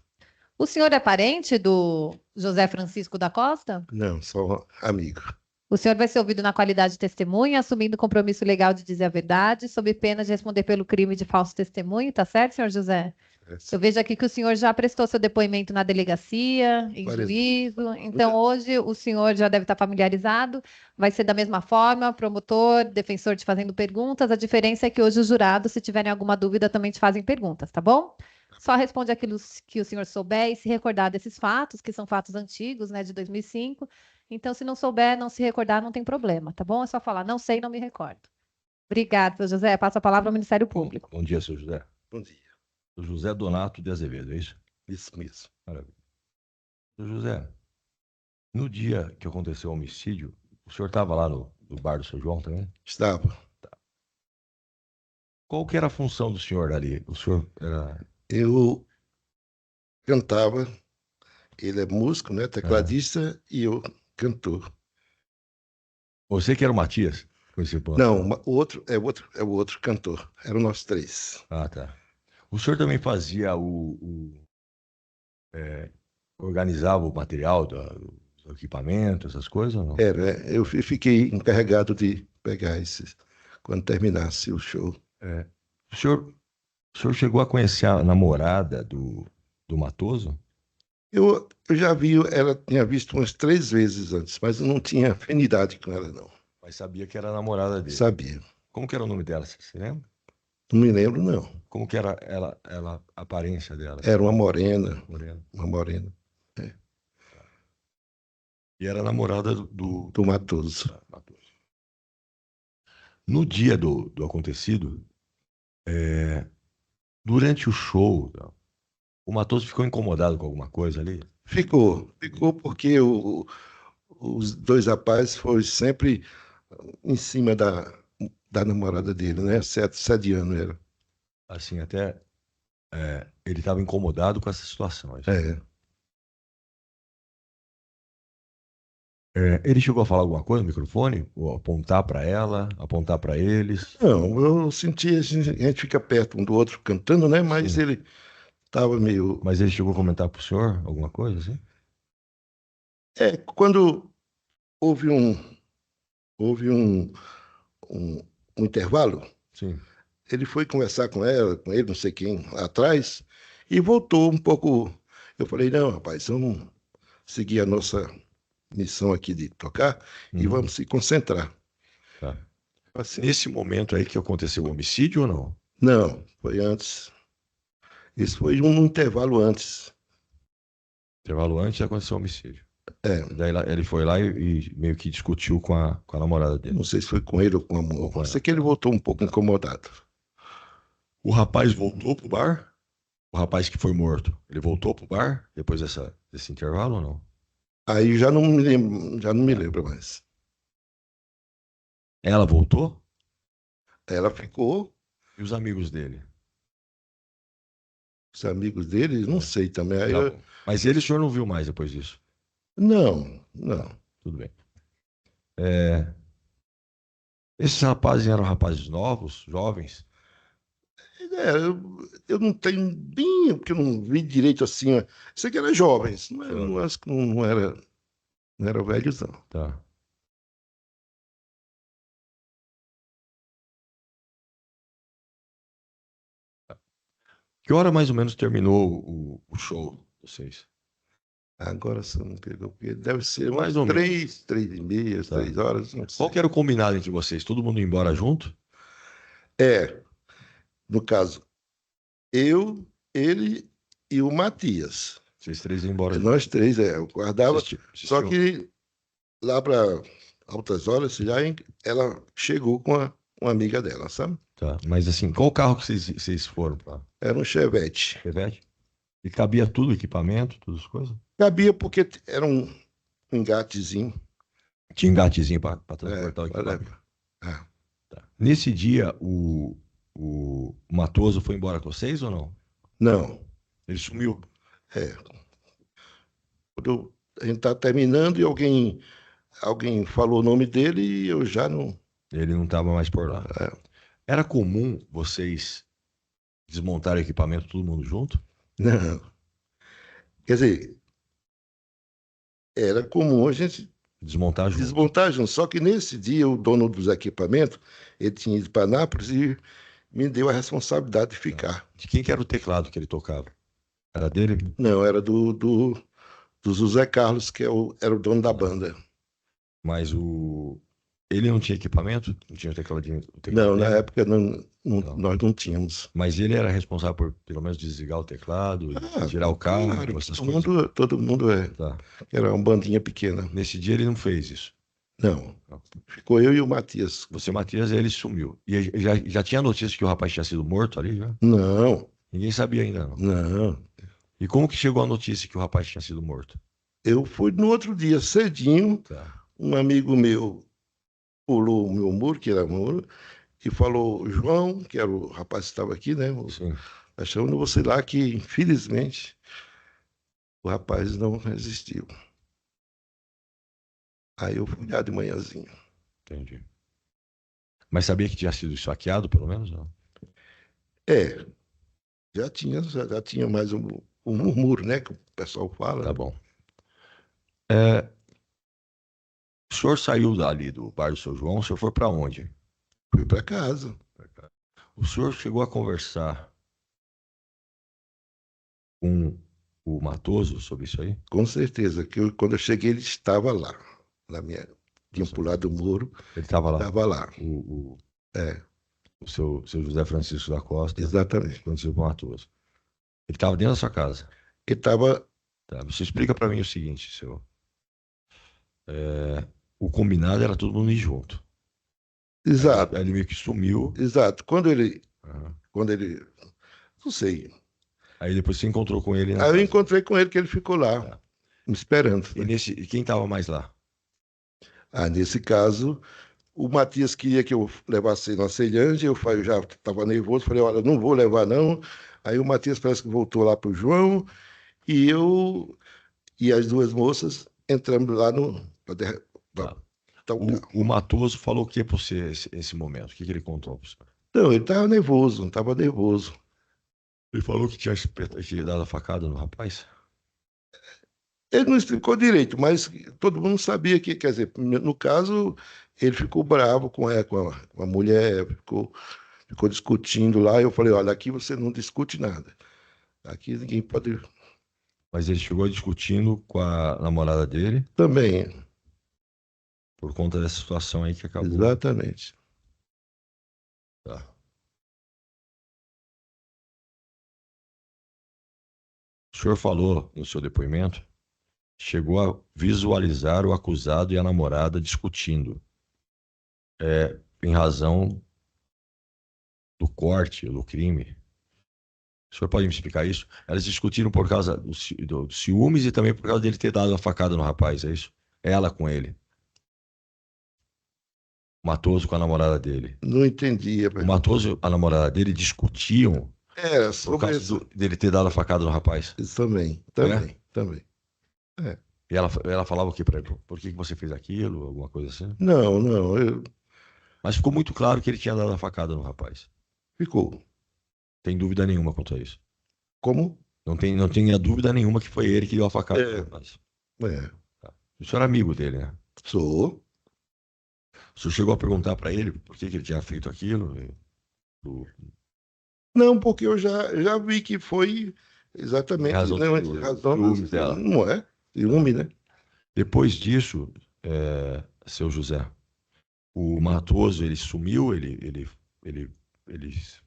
O senhor é parente do José Francisco da Costa? Não, só amigo. O senhor vai ser ouvido na qualidade de testemunha, assumindo o compromisso legal de dizer a verdade, sob pena de responder pelo crime de falso testemunho, tá certo, senhor José? Eu vejo aqui que o senhor já prestou seu depoimento na delegacia, em Várias- juízo. Então, hoje, o senhor já deve estar familiarizado. Vai ser da mesma forma, promotor, defensor te fazendo perguntas. A diferença é que hoje os jurados, se tiverem alguma dúvida, também te fazem perguntas, tá bom? Só responde aquilo que o senhor souber e se recordar desses fatos, que são fatos antigos, né, de 2005. Então, se não souber, não se recordar, não tem problema, tá bom? É só falar, não sei, não me recordo. Obrigada, seu José. Passo a palavra ao Ministério Público. Bom dia, seu José. Bom dia. Seu José Donato de Azevedo, é isso? Isso mesmo. Maravilha. Seu José, no dia que aconteceu o homicídio, o senhor estava lá no bar do seu João também? Estava. Qual que era a função do senhor ali? O senhor era... Eu cantava, ele é músico, né? Tecladista, e eu cantor. Você que era o Matias? Com esse ponto. Não, o outro cantor. Eram nós três. Ah, tá. O senhor também fazia organizava o material do equipamento, essas coisas ou não? Eu fiquei encarregado de pegar esses quando terminasse o show. O senhor chegou a conhecer a namorada do Matoso? Eu já vi, ela tinha visto umas 3 vezes antes, mas eu não tinha afinidade com ela, não. Mas sabia que era a namorada dele. Sabia. Como que era o nome dela, você lembra? Não me lembro, não. Como que era ela, a aparência dela? Era uma morena, Morena. uma morena E era namorada do do Matoso. Matoso. No dia do acontecido, durante o show, o Matoso ficou incomodado com alguma coisa ali? Ficou porque os dois rapazes foram sempre em cima da namorada dele, né? Sediano era. Assim, até ele estava incomodado com essa situação. É isso? Ele chegou a falar alguma coisa no microfone? Ou apontar para ela, apontar para eles? Não, eu senti, a gente fica perto um do outro cantando, né? Mas Sim. ele estava meio... Mas ele chegou a comentar para o senhor alguma coisa assim? Quando houve um intervalo, Sim. ele foi conversar com ele, não sei quem, lá atrás, e voltou um pouco. Eu falei, não, rapaz, vamos seguir a nossa missão aqui de tocar e Uhum. vamos se concentrar. Tá. Assim, Nesse momento aí que aconteceu o homicídio ou não? não, foi antes. Isso foi um intervalo antes. Intervalo antes aconteceu o homicídio. É, Daí ele foi lá e meio que discutiu com a namorada dele. não sei se foi com ele ou com a Ou com moça. ela. Sei que ele voltou um pouco incomodado. O rapaz voltou pro bar? O rapaz que foi morto, ele voltou pro bar depois desse intervalo ou não? Aí já não me lembro mais. Ela voltou? Ela ficou, E os amigos dele? os amigos dele, não sei também. Aí Tá bom. Mas ele o senhor não viu mais depois disso? não. Tudo bem. Esses rapazes eram rapazes novos, jovens? Eu não tenho bem, porque eu não vi direito assim. Isso aqui era jovens, não acho que não era velhos, não. Tá. Que hora mais ou menos terminou o show de vocês? Agora você não pegou, porque deve ser Mais umas ou menos. 3h30, Tá. 3 horas, não sei. Qual que era o combinado entre vocês? Todo mundo ia embora junto? No caso, eu, ele e o Matias. Vocês três iam embora junto. Nós três, eu guardava. Vocês Só tinham- que lá para altas horas, ela chegou com uma amiga dela, sabe? Tá. Mas assim, qual carro que vocês foram para Era um Chevette. Chevette? E cabia tudo, equipamento, todas as coisas? Cabia porque era um engatezinho. Tinha engatezinho para transportar o pra equipamento. levar. Ah, Tá. Nesse dia, o Matoso foi embora com vocês ou não? não. Ele sumiu. Quando a gente tá terminando e alguém falou o nome dele e eu já não. Ele não estava mais por lá. Era comum vocês desmontarem o equipamento todo mundo junto? Não. Quer dizer, era comum a gente Desmontar junto. desmontar junto. Só que nesse dia o dono dos equipamentos, ele tinha ido para Nápoles me deu a responsabilidade de ficar. De quem que era o teclado que ele tocava? Era dele? Não, era do José Carlos, que era o dono da banda. Mas ele não tinha equipamento? Não tinha o tecladinho? Não, na dele? época Não. nós não tínhamos. Mas ele era responsável por, pelo menos, desligar o teclado, tirar o carro, Claro, essas todo coisas. mundo Tá. era uma bandinha pequena. Nesse dia ele não fez isso. Não, Não. ficou eu e o Matias. Você, Matias, ele sumiu. E já tinha notícia que o rapaz tinha sido morto ali, já? Não, Ninguém sabia ainda, não. não. E como que chegou a notícia que o rapaz tinha sido morto? Eu fui no outro dia, cedinho, Tá. um amigo meu pulou o meu muro, que era muro, e falou, João, que era o rapaz que estava aqui, né? Sim. Achando você lá que, infelizmente, o rapaz não resistiu. Aí eu fui lá de manhãzinho. Entendi. Mas sabia que tinha sido esfaqueado, pelo menos? Não. É, já tinha mais um murmúrio, né? Que o pessoal fala. Tá bom. O senhor saiu dali do bar do seu João, o senhor foi para onde? Fui para casa. O senhor chegou a conversar com o Matoso sobre isso aí? Com certeza, que quando eu cheguei, ele estava lá. Tinha pulado o muro, Ele estava lá. estava lá. É. O seu José Francisco da Costa. Exatamente. Aconteceu com o Matoso. Ele estava dentro da sua casa. Ele estava. Tá. Você explica para mim o seguinte, seu. O combinado era todo mundo ir junto. Exato, Aí ele meio que sumiu. exato. Quando ele. Aham. Não sei. Aí depois você encontrou com ele na Aí eu casa. encontrei com ele, que ele ficou lá, Tá. me esperando. E quem estava mais lá? Nesse caso, o Matias queria que eu levasse na Ceilândia, eu já estava nervoso, falei, olha, não vou levar não. Aí o Matias parece que voltou lá para o João, e eu e as duas moças entramos lá Tá. tá o carro. O Matoso falou o que para você esse momento? O que ele contou para você? Não, ele estava nervoso. Ele falou que tinha dado a facada no rapaz? Ele não explicou direito, mas todo mundo sabia que, quer dizer, no caso, ele ficou bravo com a mulher, ficou discutindo lá. Eu falei, olha, aqui você não discute nada. Aqui ninguém pode. Mas ele chegou discutindo com a namorada dele Também, por conta dessa situação aí que acabou. exatamente. Tá. O senhor falou no seu depoimento, chegou a visualizar o acusado e a namorada discutindo, em razão do corte, do crime. O senhor pode me explicar isso? Elas discutiram por causa do ciúmes e também por causa dele ter dado a facada no rapaz, é isso? Ela com ele. O Matoso com a namorada dele. Não entendia. O Matoso e a namorada dele discutiam Era por sobre causa isso. dele ter dado a facada no rapaz. Isso também. E ela falava o que para ele? Por que você fez aquilo? Alguma coisa assim? Não, Mas ficou muito claro que ele tinha dado a facada no rapaz. ficou. Tem dúvida nenhuma quanto a isso. Como? Não tinha dúvida nenhuma que foi ele que deu a facada no rapaz. O senhor era amigo dele, né? Sou. O senhor chegou a perguntar para ele por que ele tinha feito aquilo? Não, porque eu já vi que foi exatamente Razão razão dela. não é? Ciúme, né? Depois disso, seu José, o Matoso, ele sumiu, ele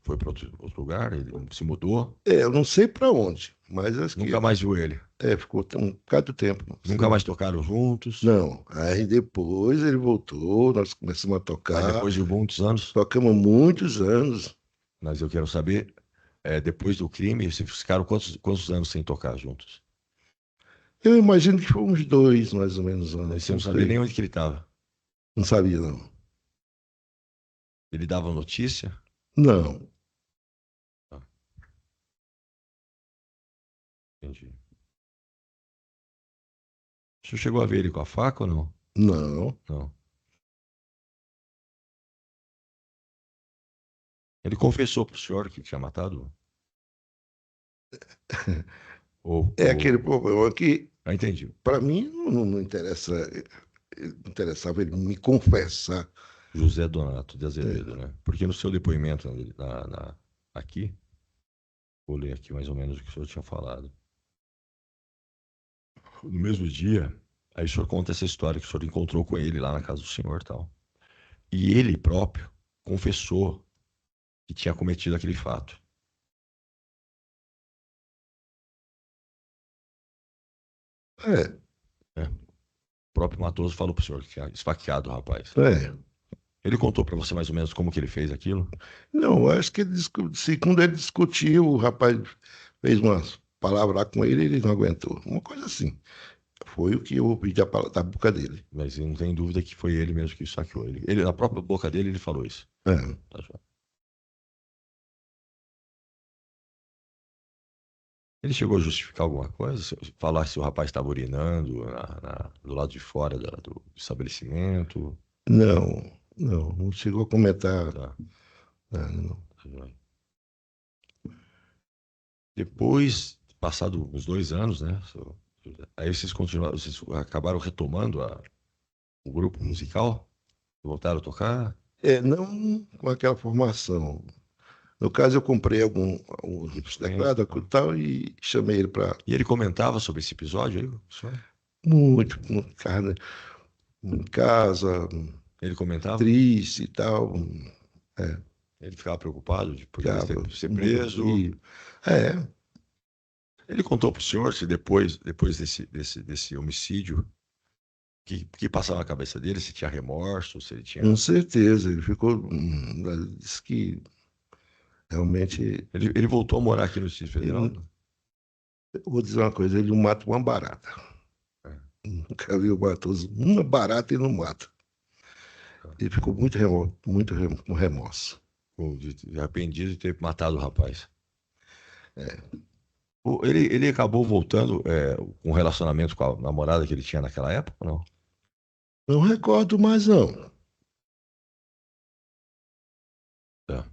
foi para outro lugar, ele se mudou. Eu não sei para onde, mas acho Nunca mais viu ele. ficou um bocado de tempo. Nunca mais tocaram juntos. Não, aí depois ele voltou, nós começamos a Mas tocar, depois de muitos anos. tocamos muitos anos. Mas eu quero saber, depois do crime, vocês ficaram quantos anos sem tocar juntos? Eu imagino que foi uns 2, mais ou menos, anos. Você não sabia nem onde que ele estava. Não sabia, não. Ele dava notícia? Não, Entendi. O senhor chegou a ver ele com a faca ou não? não. Não. Ele confessou para o senhor que tinha matado? Aquele problema que, Entendi. para mim, não interessava ele me confessar. José Donato de Azevedo, né? Porque no seu depoimento aqui, vou ler aqui mais ou menos o que o senhor tinha falado. No mesmo dia, aí o senhor conta essa história que o senhor encontrou com ele lá na casa do senhor e tal. E ele próprio confessou que tinha cometido aquele fato. É, O próprio Matoso falou pro senhor que tinha esfaqueado o rapaz. é. Ele contou para você mais ou menos como que ele fez aquilo? Não, acho que segundo ele discutiu, o rapaz fez umas palavras lá com ele e ele não aguentou. Uma coisa assim. Foi o que eu ouvi da boca dele. Mas não tem dúvida que foi ele mesmo que esfaqueou ele. Na própria boca dele, ele falou isso. É. Tá joia. Ele chegou a justificar alguma coisa? Falar se o rapaz estava urinando do lado de fora do estabelecimento? Não chegou a comentar. Tá, Não. tá joia. Depois, passado uns 2 anos, né? Aí vocês acabaram retomando o grupo musical? Voltaram a tocar? Não com aquela formação. No caso, eu comprei alguns teclados e tal e chamei ele para E ele comentava sobre esse episódio aí, senhor? muito em casa, Ele comentava? triste e tal. Ele ficava preocupado de poder Ficava ser preso. É, Ele contou para o senhor se depois desse homicídio, que passava na cabeça dele, se tinha remorso, se ele tinha. com certeza. Ele ficou. Disse que realmente. Ele voltou a morar aqui no Distrito Federal? Eu vou dizer uma coisa: ele não mata uma barata. É. Nunca viu uma barata e não mata. Ele ficou com remorso. Arrependido de ter matado o rapaz. Ele acabou voltando com um relacionamento com a namorada que ele tinha naquela época, ou não? Não recordo mais, não. Tá.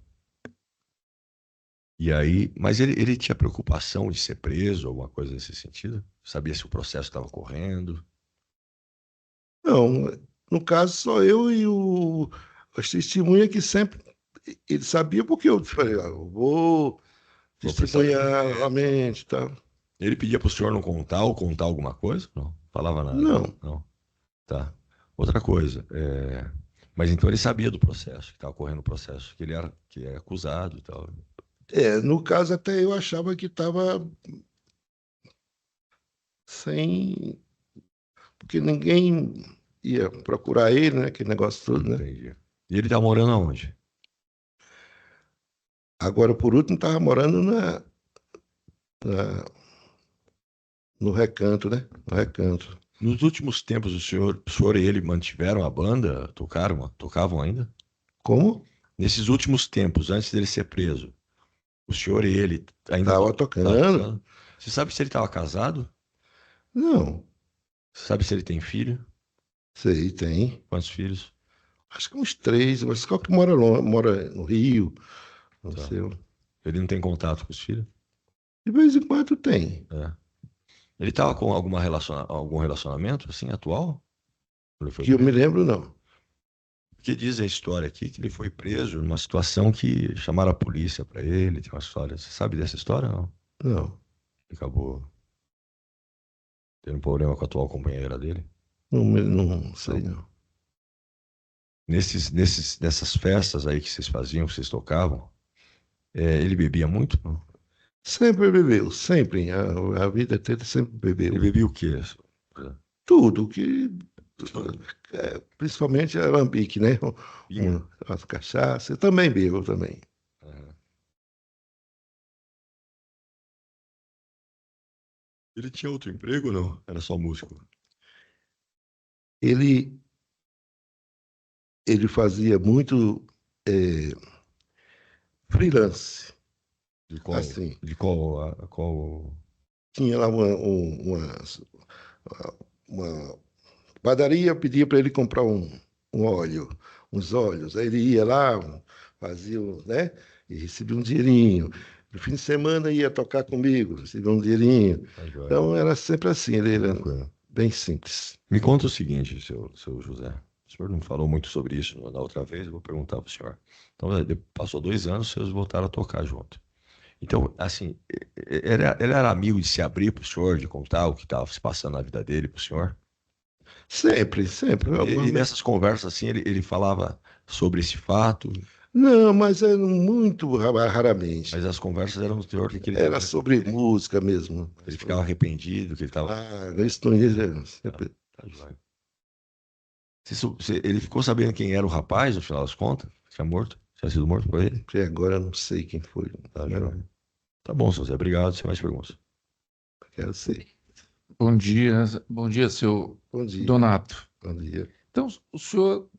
E aí, mas ele tinha preocupação de ser preso, alguma coisa nesse sentido? Sabia se o processo estava correndo? Não, no caso, só eu e as testemunhas que sempre. Ele sabia porque eu falei, eu vou testemunhar novamente, tá? Ele pedia para o senhor não contar ou contar alguma coisa? Não, falava nada. Não. Não. Tá. Outra coisa, mas então ele sabia do processo, que estava correndo o processo, que é acusado e tal. No caso, até eu achava que estava sem. Porque ninguém ia procurar ele, né? Aquele negócio todo, né? Entendi. E ele tá morando aonde? Agora, por último, estava morando no Recanto, né? No Recanto. Nos últimos tempos, o senhor e ele mantiveram a banda? Tocavam ainda? Como? Nesses últimos tempos, antes dele ser preso, o senhor e ele ainda Estava tava tocando. Você sabe se ele estava casado? Não, Você sabe se ele tem filho? sei, tem. Quantos filhos? Acho que uns 3, mas qual que mora longe, mora no Rio, não Tá. sei. Ele não tem contato com os filhos? De vez em quando tem. É. Ele estava com algum relacionamento assim atual? Quando ele foi Que eu preso? me lembro, não. Porque diz a história aqui que ele foi preso numa situação que chamaram a polícia para ele. Tem uma história. Você sabe dessa história? Não? Não. Ele acabou tendo um problema com a atual companheira dele. Não sei, não. Nessas festas aí que vocês faziam, que vocês tocavam, ele bebia muito? Não? Sempre bebeu, sempre. A vida inteira sempre bebeu. Ele bebia o quê? Tudo que. Principalmente alambique, né? Vinho? As cachaças. Eu também bebo também. Aham. Ele tinha outro emprego ou não? Era só músico? Ele fazia muito é, freelance. De qual? Assim, De qual? tinha lá uma padaria, pedia para ele comprar um óleo, uns óleos. Aí ele ia lá, fazia, né? E recebia um dinheirinho. No fim de semana ia tocar comigo, recebia um dinheirinho. Tá joia. Então era sempre assim, ele era Tranquilo. bem simples. Me conta o seguinte, seu José. O senhor não falou muito sobre isso na outra vez, eu vou perguntar para o senhor. Então, passou 2 anos, vocês voltaram a tocar junto. Então, assim, ele era amigo de se abrir para o senhor, de contar o que estava se passando na vida dele para o senhor? Sempre, sempre. E nessas conversas, assim, ele falava sobre esse fato, Não, mas é muito raramente. mas as conversas eram no teor de que ele Era sobre música mesmo. ele ficava arrependido, que ele estava... Ah, isso não ia sempre. Tá joia. Ele ficou sabendo quem era o rapaz, no final das contas? Tinha morto? Tinha sido morto por ele? Porque agora eu não sei quem foi. Tá, Não, joia. Tá bom, seu Zé. Obrigado. Sem mais perguntas. quero ser. Bom dia, seu Bom dia. Donato. Bom dia. Então, seu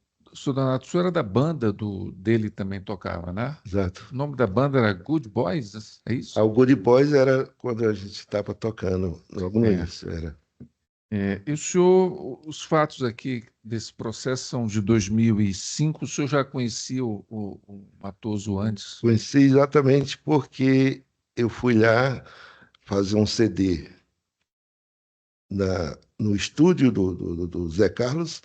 Donato, o senhor era da banda dele também tocava, né? Exato. O nome da banda era Good Boys, é isso? O Good Boys era quando a gente estava tocando. Logo no É. início, era. E o senhor, os fatos aqui desse processo são de 2005, o senhor já conhecia o Matoso antes? Conheci exatamente porque eu fui lá fazer um CD no estúdio do Zé Carlos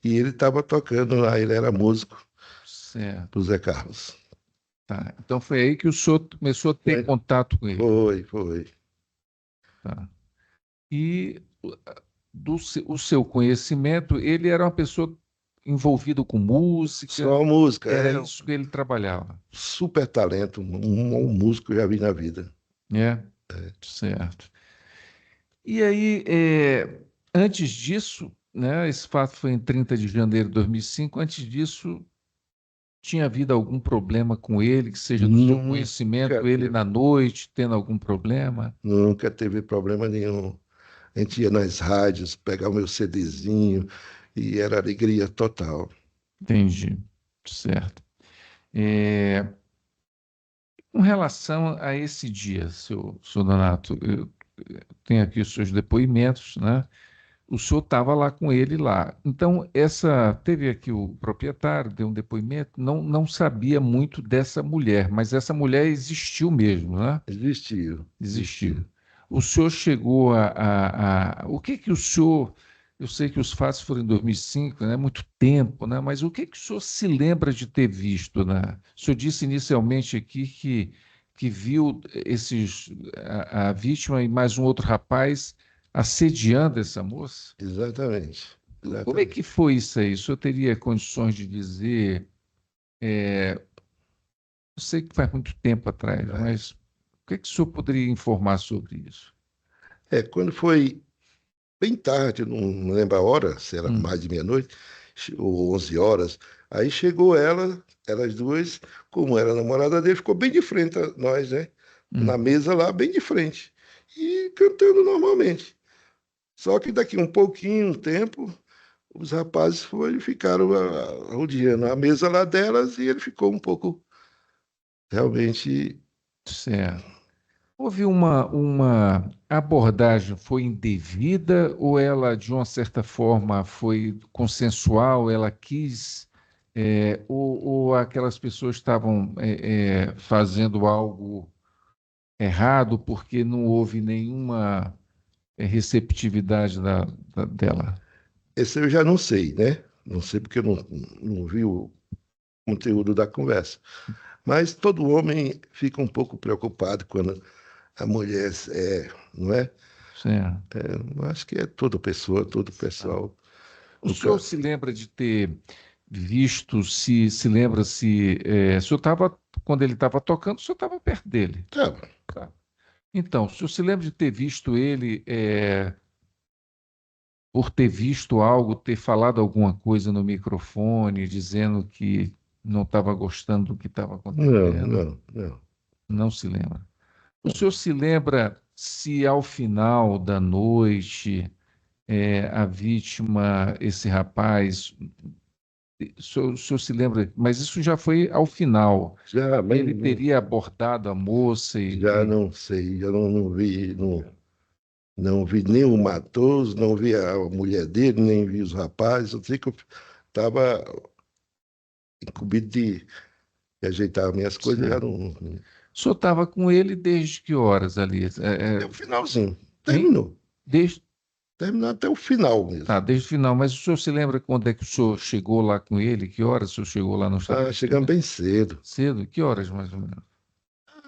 e ele estava tocando lá, ele era músico Certo, do Zé Carlos. tá. Então foi aí que o senhor começou a ter Foi. contato com ele. Foi. Tá. E o seu conhecimento, ele era uma pessoa envolvida com música, Só música, era isso que ele trabalhava, super talento, um músico que eu já vi na vida. né? Certo. E aí, antes disso, né, esse fato foi em 30 de janeiro de 2005, antes disso, tinha havido algum problema com ele, que seja do seu Nunca conhecimento, ele teve. na noite tendo algum problema? Nunca teve problema nenhum. A gente ia nas rádios, pegar o meu CDzinho e era alegria total. Entendi, certo. É, com relação a esse dia, seu Donato, eu tenho aqui os seus depoimentos, né? O senhor estava lá com ele lá. Então, teve aqui o proprietário, deu um depoimento, não sabia muito dessa mulher, mas essa mulher existiu mesmo, né? Existiu. Existiu. O senhor chegou o que o senhor... Eu sei que os fatos foram em 2005, né? Muito tempo, né? Mas o que o senhor se lembra de ter visto, né? O senhor disse inicialmente aqui que viu a vítima e mais um outro rapaz assediando essa moça? Exatamente. Como é Exatamente. que foi isso aí? O senhor teria condições de dizer? Eu sei que faz muito tempo atrás, mas o que o senhor poderia informar sobre isso? Quando foi bem tarde, não lembro a hora, se era Hum. mais de meia-noite, ou 11 horas, aí chegou elas duas, como era a namorada dele, ficou bem de frente a nós, né? Na mesa lá, bem de frente, e cantando normalmente. Só que daqui um tempo, os rapazes ficaram rodeando a mesa lá delas e ele ficou um pouco, realmente, Certo. Houve uma abordagem, foi indevida ou ela, de uma certa forma, foi consensual, ela quis, ou aquelas pessoas estavam fazendo algo errado porque não houve nenhuma receptividade dela? esse eu já não sei, né? Não sei porque eu não vi o conteúdo da conversa. Mas todo homem fica um pouco preocupado quando a mulher não é? Certo. Eu acho que é toda pessoa, todo pessoal. O senhor se lembra de ter visto, se lembra se o senhor estava, quando ele estava tocando, o senhor estava perto dele? Tá, Tá. Então, o senhor se lembra de ter visto ele, por ter visto algo, ter falado alguma coisa no microfone, dizendo que não estava gostando do que estava acontecendo? não. Não se lembra. O senhor se lembra se ao final da noite a vítima, esse rapaz, o senhor se lembra, mas isso já foi ao final. Já, mas Ele teria abordado a moça já não sei, eu não vi, não vi nem o Matoso, não vi a mulher dele, nem vi os rapazes. Eu sei que eu estava incumbido de ajeitar minhas coisas, já Certo. não. O senhor estava com ele desde que horas ali? É o finalzinho, Hein? terminou. Desde Terminar até o final mesmo. Tá, desde o final. Mas o senhor se lembra quando é que o senhor chegou lá com ele? Que horas o senhor chegou lá no estabelecimento? Chegamos bem cedo. Cedo? Que horas, mais ou menos?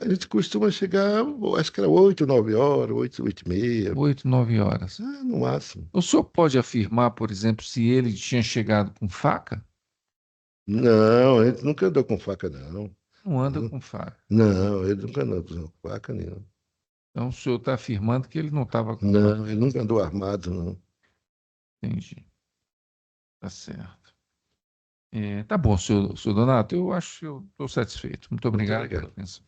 A gente costuma chegar, acho que era 8, 9 horas, 8, 8 e meia, 8, 9 horas. no máximo. O senhor pode afirmar, por exemplo, se ele tinha chegado com faca? Não, a gente nunca andou com faca, não. Não anda com faca. Não, ele nunca andou com faca nenhuma. Então o senhor está afirmando que ele não estava com faca. Não, ele nunca andou armado, não. Entendi. Tá certo. Tá bom, senhor Donato, eu acho que eu estou satisfeito. Muito obrigado pela atenção.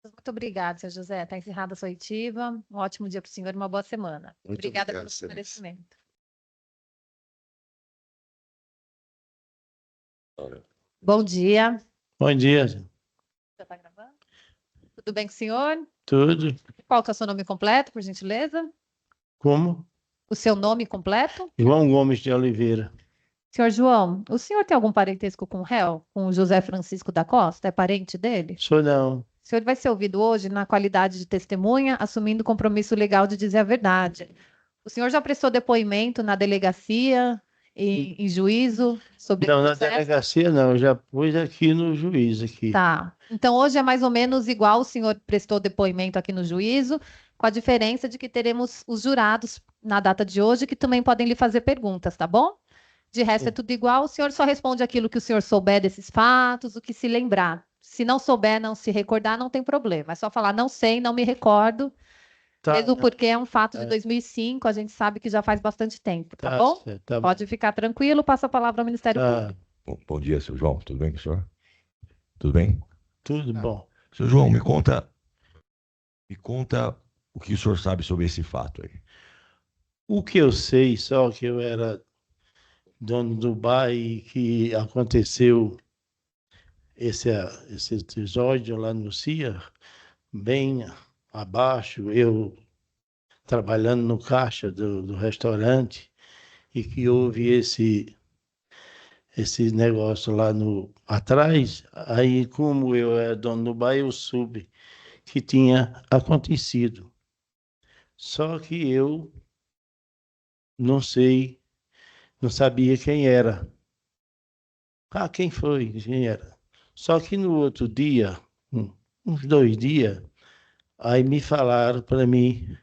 Muito obrigada, senhor José. Está encerrada a sua oitiva. Um ótimo dia para o senhor e uma boa semana. Muito Obrigada obrigado, pelo excelência. esclarecimento. Bom dia. Bom dia, Já está gravando? Tudo bem com o senhor? tudo. Qual que é o seu nome completo, por gentileza? Como? O seu nome completo? João Gomes de Oliveira. Senhor João, o senhor tem algum parentesco com o réu? Com o José Francisco da Costa? É parente dele? Sou não. O senhor vai ser ouvido hoje na qualidade de testemunha, assumindo o compromisso legal de dizer a verdade. O senhor já prestou depoimento na delegacia, em juízo, sobre Não, o na processo? delegacia não, já pus aqui no juiz aqui. Tá. Então, hoje é mais ou menos igual o senhor prestou depoimento aqui no juízo, com a diferença de que teremos os jurados na data de hoje, que também podem lhe fazer perguntas, tá bom? De resto, é tudo igual. O senhor só responde aquilo que o senhor souber desses fatos, o que se lembrar. Se não souber, não se recordar, não tem problema. É só falar, não sei, não me recordo. Tá, Mesmo porque é um fato de É. 2005, a gente sabe que já faz bastante tempo, tá tá bom? certo, tá bom. Pode ficar tranquilo, passa a palavra ao Ministério Tá, Público. Bom dia, seu João. Tudo bem com o senhor? Tudo bem? tudo bom. Seu João, me conta o que o senhor sabe sobre esse fato aí. O que eu sei, só que eu era dono do bar e que aconteceu esse episódio lá no CIA, bem abaixo, eu trabalhando no caixa do restaurante, e que houve esse negócio lá no atrás. Aí, como eu era dono do bar, eu soube que tinha acontecido. Só que eu não sei, não sabia quem era. Quem foi? Quem era? Só que no outro dia, uns 2 dias, aí me falaram para mim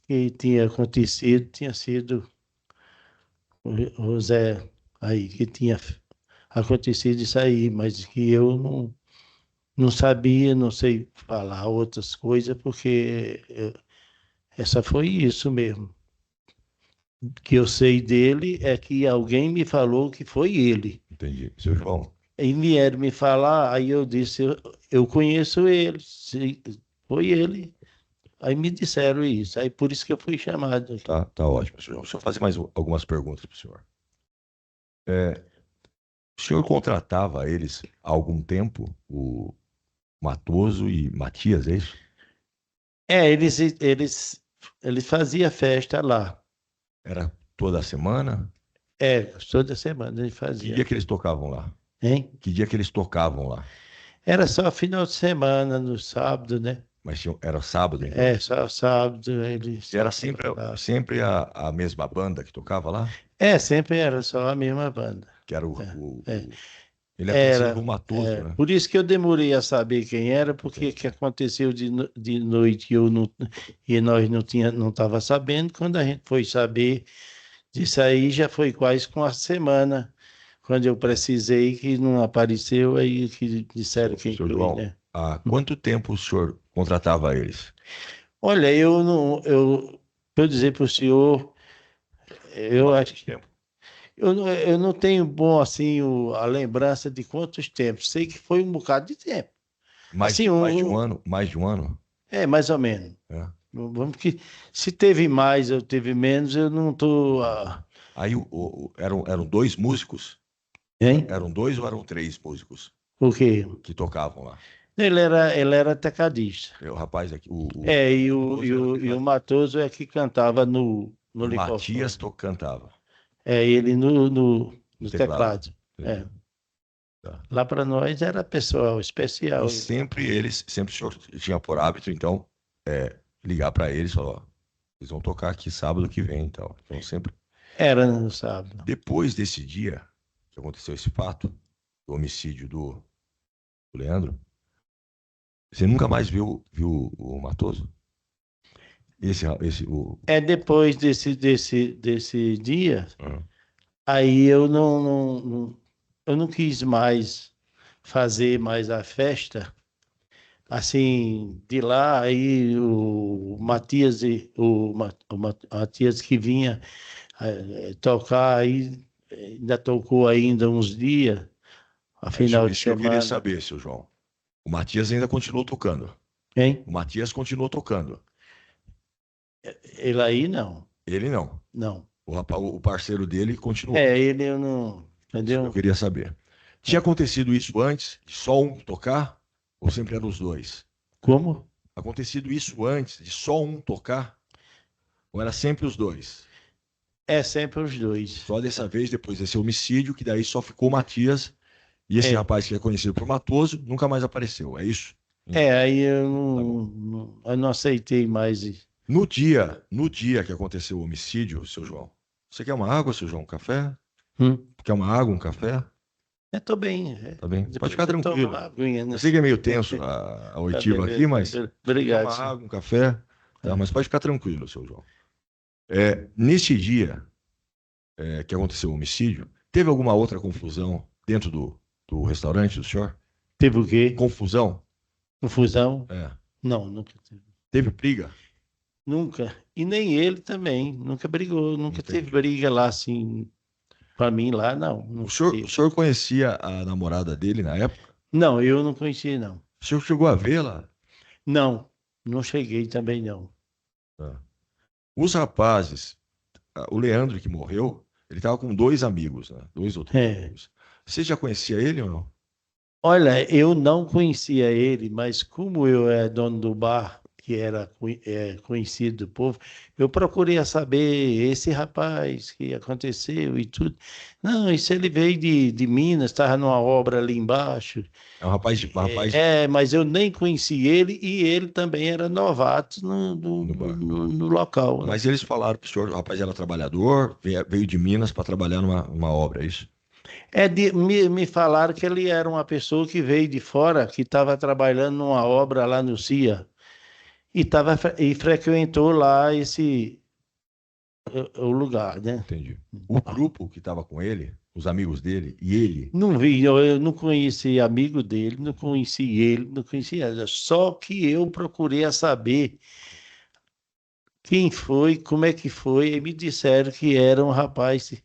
que tinha acontecido, tinha sido o José aí, que tinha acontecido isso aí, mas que eu não sabia, não sei falar outras coisas, porque essa foi isso mesmo. O que eu sei dele é que alguém me falou que foi ele. Entendi. Seu João, E vieram me falar, aí eu disse, eu conheço ele, foi ele. Aí me disseram isso, aí por isso que eu fui chamado. tá ótimo. Seu João, deixa eu fazer mais algumas perguntas para o senhor. O senhor contratava eles há algum tempo, o Matoso e Matias, é isso? Eles faziam festa lá. Era toda semana? Toda semana eles Que faziam. dia que eles tocavam lá? Hein? Que dia que eles tocavam lá? Era só final de semana, no sábado, né? Mas era sábado, então? Só sábado eles... Era sempre a mesma banda que tocava lá? Sempre era só a mesma banda. Que era ele é Era, conhecido como Matoso, né? Por isso que eu demorei a saber quem era, porque que aconteceu de noite e nós não estava sabendo. Quando a gente foi saber disso aí, já foi quase com a semana, quando eu precisei, que não apareceu, aí que disseram quem Seu foi, João, né? há quanto tempo o senhor contratava eles? Olha, para eu dizer para o senhor, eu acho que Tempo. eu não tenho bom assim a lembrança de quantos tempos. Sei que foi um bocado de tempo. Mais Assim, de um ano? Mais de um ano? Mais ou menos. É. Vamos que se teve mais ou teve menos, eu não estou. Aí eram 2 músicos? Hein? Eram 2 ou eram 3 músicos O quê? que tocavam lá? Ele era tecladista. O rapaz aqui, E o Matoso é que cantava no Licofone. Matias cantava. Ele no teclado. teclado. Entendi. Tá. Lá para nós era pessoal especial. E sempre o senhor tinha por hábito, então, ligar para eles e falar, ó, eles vão tocar aqui sábado que vem e tal. Então sempre. Era no sábado. Depois desse dia que aconteceu esse fato, do homicídio do Leandro, você nunca mais viu o Matoso? Depois desse dia, Ah, aí eu não quis mais fazer mais a festa. Assim, de lá, aí o Matias, Matias que vinha tocar, aí ainda tocou ainda uns dias, a é isso, final de isso que eu queria semana. saber, seu João. O Matias ainda continuou tocando. Hein? O Matias continuou tocando. Ele aí não, Ele não. não. O parceiro dele continuou. Ele eu não, Isso que eu entendeu? queria saber. Tinha acontecido isso antes de só um tocar? Ou sempre eram os dois? Como? Acontecido isso antes de só um tocar? Ou era sempre os dois? É sempre os dois. Só dessa vez, depois desse homicídio, que daí só ficou o Matias e esse rapaz que é conhecido por Matoso nunca mais apareceu. É isso? Aí eu Tá eu não aceitei mais isso. No dia que aconteceu o homicídio, seu João, você quer uma água, seu João? Um café? Quer uma água, um café? Tô bem. Tá bem? Depois Pode ficar eu tomo tranquilo. uma aguinha, né? Eu sei que é meio tenso a oitiva beleza, aqui, mas obrigado. uma água, um café, tá? Mas pode ficar tranquilo, seu João. Neste dia que aconteceu o homicídio, teve alguma outra confusão dentro do restaurante do senhor? Teve o quê? Confusão? Confusão? É. Não, nunca teve. Teve briga? Nunca. E nem ele também. Nunca brigou. Nunca Entendi. teve briga lá, assim. Pra mim, lá, não. Não O senhor conhecia a namorada dele na época? Não, eu não conhecia, não. O senhor chegou a vê-la? Não, não cheguei também, não. Tá. Os rapazes, o Leandro que morreu, ele estava com dois amigos, né? Dois outros amigos. Você já conhecia ele ou não? Olha, eu não conhecia ele, mas como eu era dono do bar, que era conhecido do povo, eu procurei saber esse rapaz que aconteceu e tudo. Não, isso ele veio de Minas, estava numa obra ali embaixo. É um rapaz. Mas eu nem conheci ele e ele também era novato no local. Né? Mas eles falaram para o senhor, o rapaz era trabalhador, veio de Minas para trabalhar numa obra, é isso? Me falaram que ele era uma pessoa que veio de fora, que estava trabalhando numa obra lá no CIA e frequentou lá o lugar, né? Entendi. O grupo que estava com ele, os amigos dele e ele. Não vi, eu não conheci amigo dele, não conheci ele, não conheci nada. Só que eu procurei saber quem foi, como é que foi, e me disseram que era um rapaz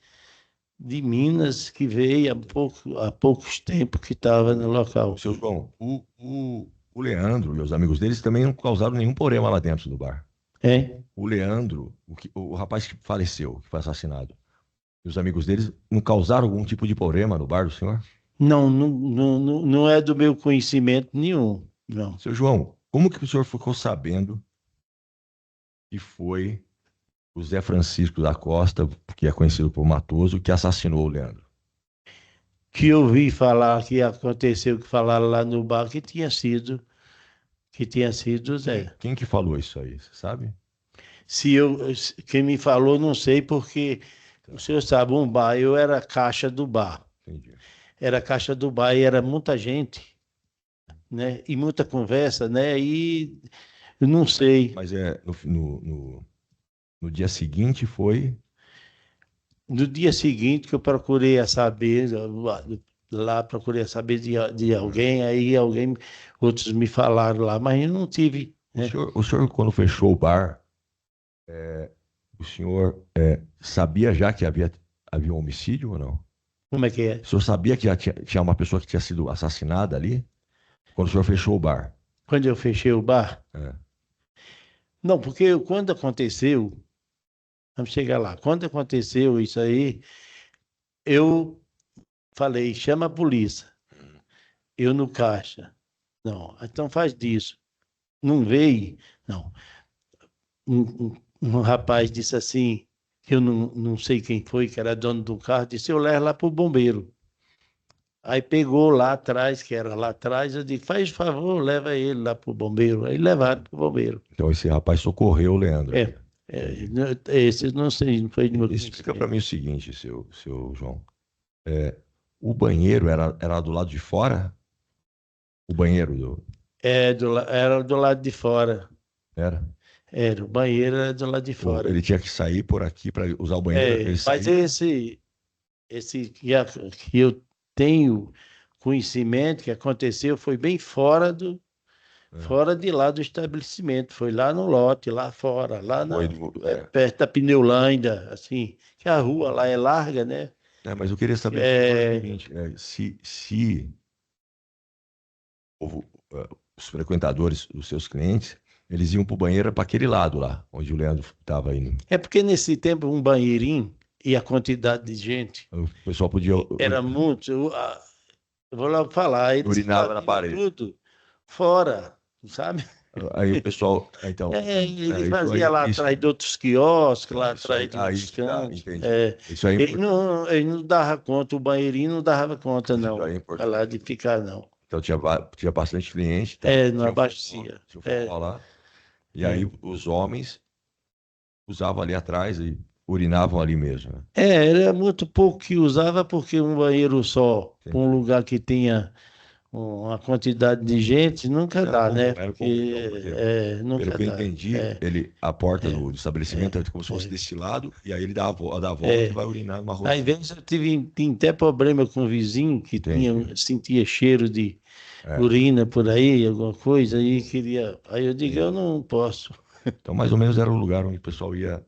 de Minas que veio há poucos tempos que estava no local. Seu João, o Leandro e os amigos deles também não causaram nenhum problema lá dentro do bar. O Leandro, o rapaz que faleceu, que foi assassinado, e os amigos deles não causaram algum tipo de problema no bar do senhor? Não é do meu conhecimento nenhum, não. Seu João, como que o senhor ficou sabendo que foi o Zé Francisco da Costa, que é conhecido por Matoso, que assassinou o Leandro? Que eu vi falar que aconteceu, que falaram lá no bar que tinha sido o Zé. Quem que falou isso aí, você sabe? Quem me falou, não sei, porque o senhor sabe, um bar, eu era caixa do bar. Entendi. Era caixa do bar e era muita gente, né? E muita conversa, né? E eu não sei. Mas no dia seguinte foi. No dia seguinte que eu procurei saber, lá procurei saber de alguém, outros me falaram lá, mas eu não tive. Né? O senhor, quando fechou o bar, o senhor sabia já que havia um homicídio ou não? Como é que é? O senhor sabia que já tinha uma pessoa que tinha sido assassinada ali? Quando o senhor fechou o bar? Quando eu fechei o bar? Não, porque quando aconteceu, vamos chegar lá, quando aconteceu isso aí, eu falei, chama a polícia. Eu no caixa. Não, então faz disso. Não veio? Não. Um rapaz disse assim, que eu não sei quem foi, que era dono do carro, disse, eu levo lá para o bombeiro. Aí pegou lá atrás, que era lá atrás, eu disse, faz favor, leva ele lá pro bombeiro. Aí levaram pro bombeiro. Então esse rapaz socorreu o Leandro. Esse não sei, não foi de meu Explica para mim o seguinte, seu João. O banheiro era do lado de fora? O banheiro Era do lado de fora. era? Era, o banheiro era do lado de fora. Ele tinha que sair por aqui para usar o banheiro. Ele Mas saía- esse que eu tenho conhecimento que aconteceu foi bem fora fora de lá do estabelecimento, foi lá no lote, lá fora, perto da Pneulândia, assim, que a rua lá é larga, né? mas eu queria saber o seguinte, se os frequentadores, os seus clientes, eles iam para o banheiro para aquele lado lá, onde o Leandro estava indo. É porque nesse tempo um banheirinho e a quantidade de gente O pessoal podia era muito. Eu vou logo falar, eles Urinava na faziam parede. tudo fora, sabe? Aí o pessoal, então, Ele fazia lá atrás de outros quiosques, lá isso atrás aí- de aí outros que tá, cantos. entendi. Isso aí é Ele não dava conta, o banheirinho não dava conta, Isso não, aí é importante. lá de ficar, não. Então tinha bastante cliente. Não tinha abastecia. Tinha um forró lá. E aí os homens usavam ali atrás e urinavam ali mesmo. Né? Era muito pouco que usava, porque um banheiro só, para um lugar que tinha uma quantidade de gente, nunca dá, né? Era Porque, nunca pelo que eu dá. entendi, a porta do estabelecimento era como se fosse desse lado, e aí ele dá a volta e vai urinar numa rua. Às vezes eu tive até problema com o vizinho que sentia cheiro de urina por aí, alguma coisa, e queria. Aí eu digo, eu não posso. Então, mais ou menos era o lugar onde o pessoal ia.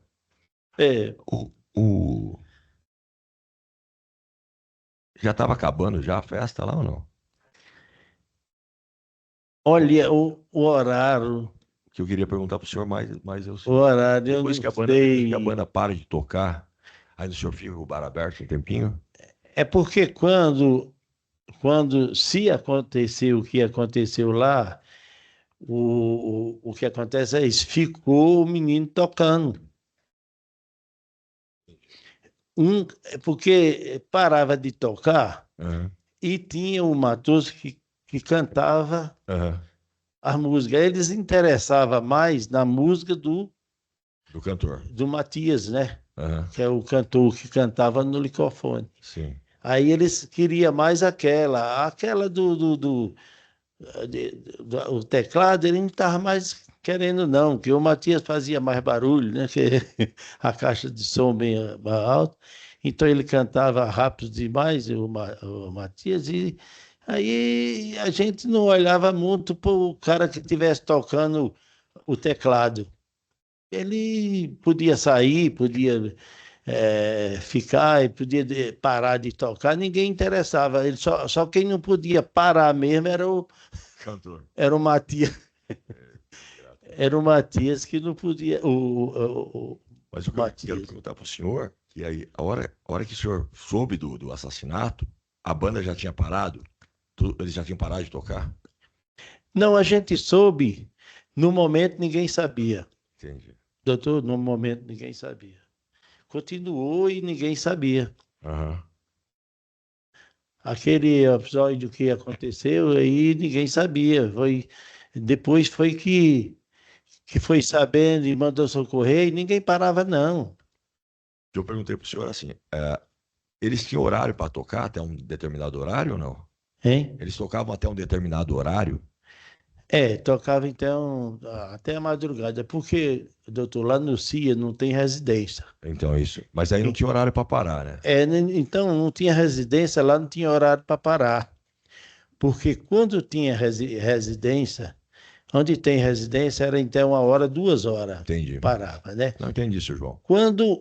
Já estava acabando já a festa lá ou não? Olha, o horário. Que eu queria perguntar para o senhor, mas eu sei. O horário, Depois eu que não sei. a banda para de tocar, aí o senhor fica com o bar aberto um tempinho? É porque se acontecer o que aconteceu lá, o que acontece é isso, ficou o menino tocando. Porque parava de tocar e tinha o Matoso que cantava as músicas. Eles interessavam mais na música do cantor. Do Matias, né? Que é o cantor que cantava no microfone. Sim. Aí eles queriam mais aquela o teclado, ele não estava mais querendo, não, porque o Matias fazia mais barulho, né? Que a caixa de som bem alta. Então ele cantava rápido demais, o Matias, e aí a gente não olhava muito para o cara que estivesse tocando o teclado. Ele podia sair, podia ficar, podia parar de tocar, ninguém interessava. Ele só quem não podia parar mesmo era o cantor. Era o Matias. Era o Matias que não podia. Mas o que eu quero perguntar para o senhor, que aí, a hora que o senhor soube do assassinato, a banda já tinha parado? Eles já tinham parado de tocar? Não, a gente soube. No momento, ninguém sabia. Entendi. Doutor, no momento, ninguém sabia. Continuou e ninguém sabia. Aquele episódio que aconteceu, aí ninguém sabia. Depois foi que foi sabendo e mandou socorrer e ninguém parava, não. Eu perguntei para o senhor assim, eles tinham horário para tocar até um determinado horário ou não? Hein? Eles tocavam até um determinado horário? Tocava então até a madrugada, porque, doutor, lá no CIA não tem residência. Então, isso. Mas aí não tinha horário para parar, né? Então não tinha residência, lá não tinha horário para parar. Porque quando tinha residência, onde tem residência era então 1 hora, 2 horas. Entendi. Parava, né? Não entendi, senhor João. Quando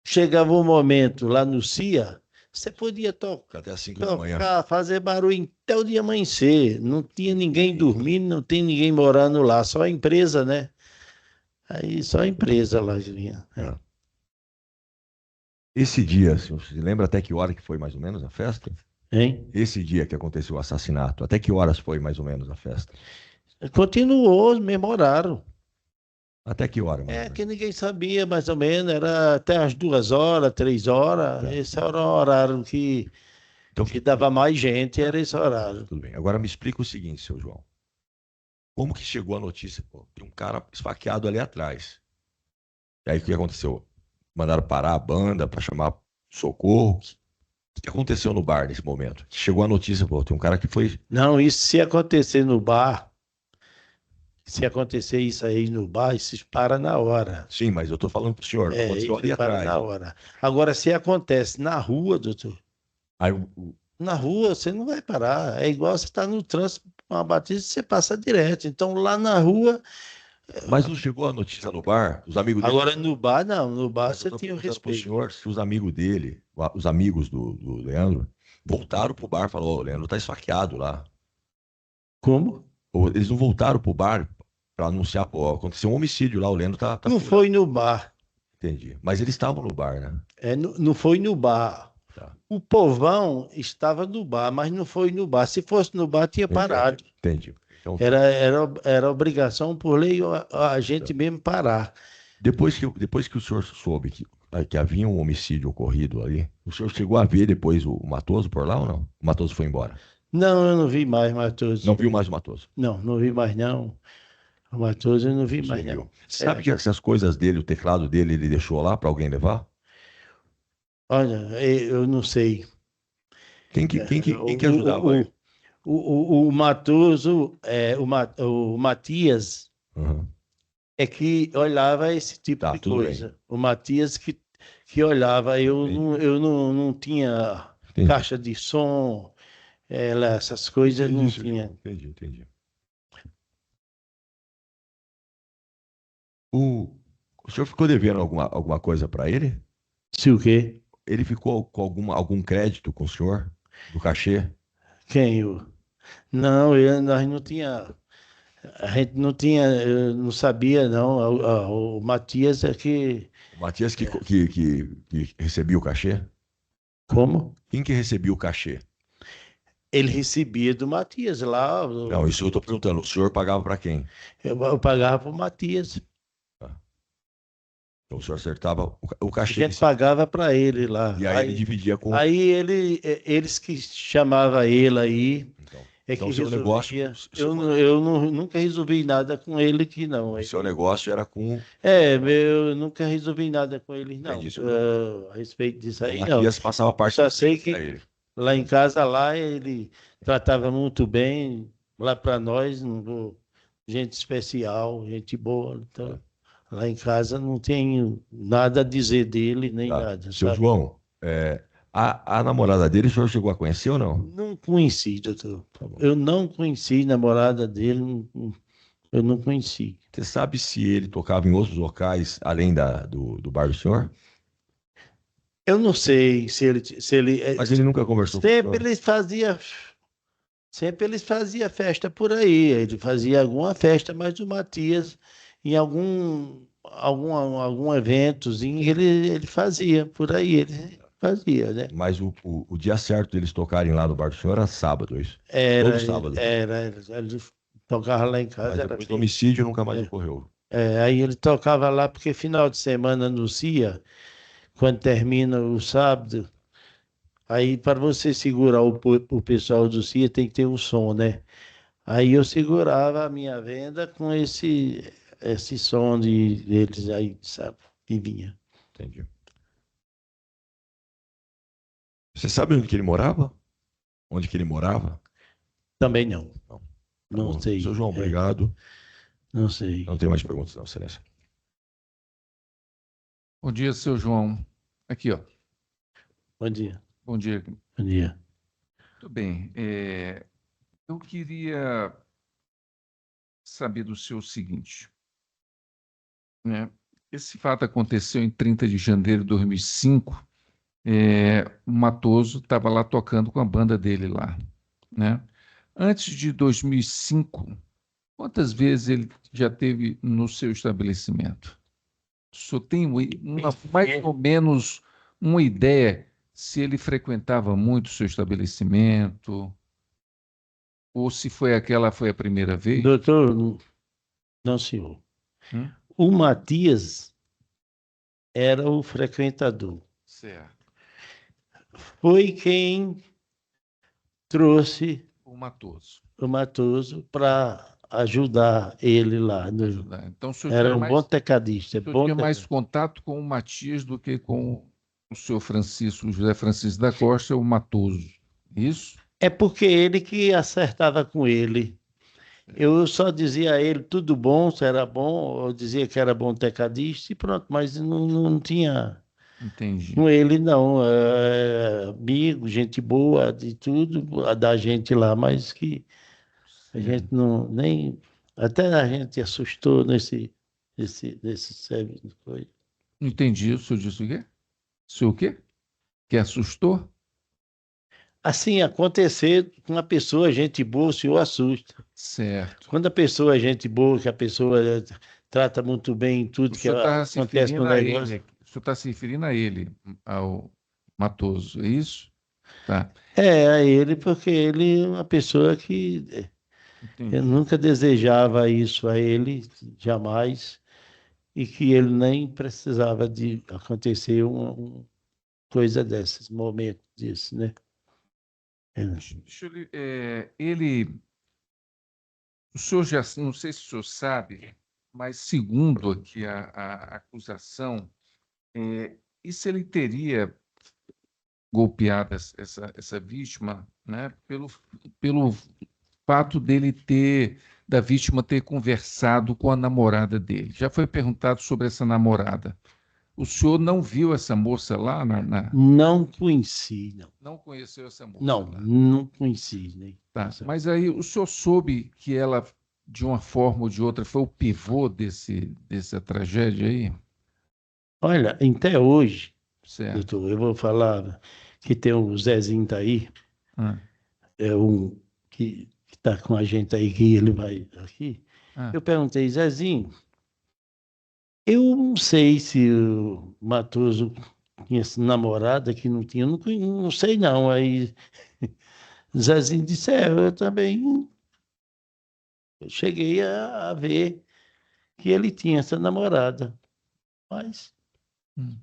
chegava o momento lá no CIA, você podia tocar até às 5 da manhã. Fazer barulho até o dia amanhecer. Não tinha ninguém dormindo, não tem ninguém morando lá, só a empresa, né? Aí só a empresa lá vinha. Esse dia, você lembra até que hora que foi mais ou menos a festa? Hein? Esse dia que aconteceu o assassinato, até que horas foi mais ou menos a festa? Continuou, memoraram. Até que hora? Que ninguém sabia, mais ou menos, era até as 2 horas, 3 horas. Esse era o horário que Então, que dava mais gente, era esse horário. tudo bem. Agora me explica o seguinte, seu João. Como que chegou a notícia? Pô, de um cara esfaqueado ali atrás. E aí o que aconteceu? Mandaram parar a banda para chamar socorro. O que aconteceu no bar nesse momento? Chegou a notícia, pô, tem um cara que foi. Não, isso se acontecer no bar, se acontecer isso aí no bar, isso para na hora. Sim, mas eu tô falando pro senhor, aconteceu ali Isso para atrás. na hora. Agora, se acontece na rua, doutor, Aí na rua você não vai parar. É igual você estar no trânsito, uma batida, você passa direto. Então, lá na rua. mas não chegou a notícia no bar? Os amigos dele. Agora, no bar, não. No bar Mas eu você tô tinha o perguntando pro respeito. senhor se os amigos dele, os amigos do Leandro, voltaram pro bar e falaram: Ô, o Leandro tá esfaqueado lá. Como? Ou eles não voltaram pro bar para anunciar, pô, aconteceu um homicídio lá, o Leandro tá Não furado. foi no bar. Entendi. Mas eles estavam no bar, né? Não foi no bar. Tá. O povão estava no bar, mas não foi no bar. Se fosse no bar, tinha parado. Entendi. Então, Era obrigação por lei a gente mesmo parar. depois que o senhor soube que havia um homicídio ocorrido ali, o senhor chegou a ver depois o Matoso por lá ou não? O Matoso foi embora. Não, eu não vi mais Matoso. Não viu mais o Matoso. Não vi mais não. O Matoso eu não vi mais Sumiu. não. Você sabe que essas coisas dele, o teclado dele, ele deixou lá para alguém levar? Olha, eu não sei. Quem que ajudava ele? O Matoso, o Matias, Uhum. é que olhava esse tipo Tá, de tudo coisa. O Matias que olhava. Eu não tinha Entendi. caixa de som, essas coisas não Entendi, tinha. Entendi. O senhor ficou devendo alguma coisa para ele? Se o quê? Ele ficou com algum crédito com o senhor? Do cachê? Quem? Não, nós não tinha. A gente não tinha, eu não sabia, não. O Matias é que. O Matias que recebia o cachê? Como? Quem que recebia o cachê? Ele recebia do Matias lá. Não, isso eu estou perguntando. O senhor pagava para quem? Eu pagava para o Matias. Então o senhor acertava o A cachê. gente pagava para ele lá. E aí ele dividia com. Aí eles que chamavam ele aí, Então, é então que o seu negócio. resolvia. Nunca resolvi nada com ele que não. O seu negócio era com. Eu nunca resolvi nada com ele, não. Entendi, A respeito disso aí, O não. Matias passava parte Só sei que para ele. lá em casa, lá, ele tratava muito bem, lá para nós, gente especial, gente boa. Então, lá em casa não tenho nada a dizer dele, nem Tá. nada. Seu Sabe? João, a namorada dele, o senhor chegou a conhecer ou não? Não conheci, doutor. Tá bom. Eu não conheci a namorada dele, eu não conheci. Você sabe se ele tocava em outros locais além do bar do senhor? Eu não sei se ele Mas ele nunca conversou com o sempre senhor? eles faziam festa por aí. Ele fazia alguma festa, mas o Matias, em algum eventozinho, ele fazia por aí. Ele fazia, né? Mas o dia certo deles tocarem lá no bar do senhor era sábado, é isso? Era, Todo sábado. ele tocava lá em casa. Mas Era depois do assim. homicídio nunca mais ocorreu. Aí ele tocava lá, porque final de semana anuncia, quando termina o sábado. Aí, para você segurar o pessoal do CIA, tem que ter um som, né? Aí eu segurava a minha venda com esse som deles aí, sabe? Que vinha. Entendi. Você sabe onde que ele morava? Onde que ele morava? Também não. Não. Tá Não bom. sei. Seu João, obrigado. Não sei. Não tem mais perguntas, não, Excelência. Bom dia, seu João. Aqui, ó. Bom dia. Bom dia. Bom dia. Tudo bem. Eu queria saber do senhor o seguinte, né? Esse fato aconteceu em 30 de janeiro de 2005. O Matoso estava lá tocando com a banda dele lá, né? Antes de 2005, quantas vezes ele já teve no seu estabelecimento? O senhor tem mais ou menos uma ideia se ele frequentava muito o seu estabelecimento ou se foi a primeira vez? Doutor, não, senhor. O Matias era o frequentador. Certo. Foi quem trouxe O Matoso. o Matoso para ajudar ele lá. Ajudar. Então, o senhor Era tinha um bom tecadista. o senhor tinha mais contato com o Matias do que com o senhor Francisco, José Francisco da Costa, o Matoso. Isso? É porque ele que acertava com ele. Eu só dizia a ele tudo bom, se era bom, eu dizia que era bom tecadista e pronto, mas não tinha Entendi. com ele, não. Amigo, gente boa, de tudo, da gente lá, mas que a gente não nem. Até a gente assustou nesse serviço. Foi. Não entendi. O senhor disse o quê? O senhor o quê? Que assustou? Assim, acontecer com uma pessoa, gente boa, o senhor assusta. Certo. Quando a pessoa é gente boa, que a pessoa trata muito bem em tudo O que senhor está se acontece no referindo a negócio. ele. O senhor está se referindo a ele, ao Matoso, é isso? Tá. A ele, porque ele é uma pessoa que Entendi. eu nunca desejava isso a ele, jamais, e que ele nem precisava de acontecer uma coisa desses, momento desse, né? Deixa eu ele. O senhor já, não sei se o senhor sabe, mas segundo aqui a acusação, e se ele teria golpeado essa vítima, né, pelo fato da vítima ter conversado com a namorada dele. Já foi perguntado sobre essa namorada. O senhor não viu essa moça lá Não conheci, não. Não conheceu essa moça Não, lá? não conheci, né? Tá. Mas aí o senhor soube que ela, de uma forma ou de outra, foi o pivô dessa tragédia aí? Olha, até hoje, Certo. doutor, eu vou falar que tem o Zezinho tá aí, Ah, é um que está com a gente aí, que ele vai aqui. ah. Eu perguntei, Zezinho, eu não sei se o Matoso tinha namorada que não tinha, não sei não. Aí Zezinho disse, eu também cheguei a ver que ele tinha essa namorada, mas Hum.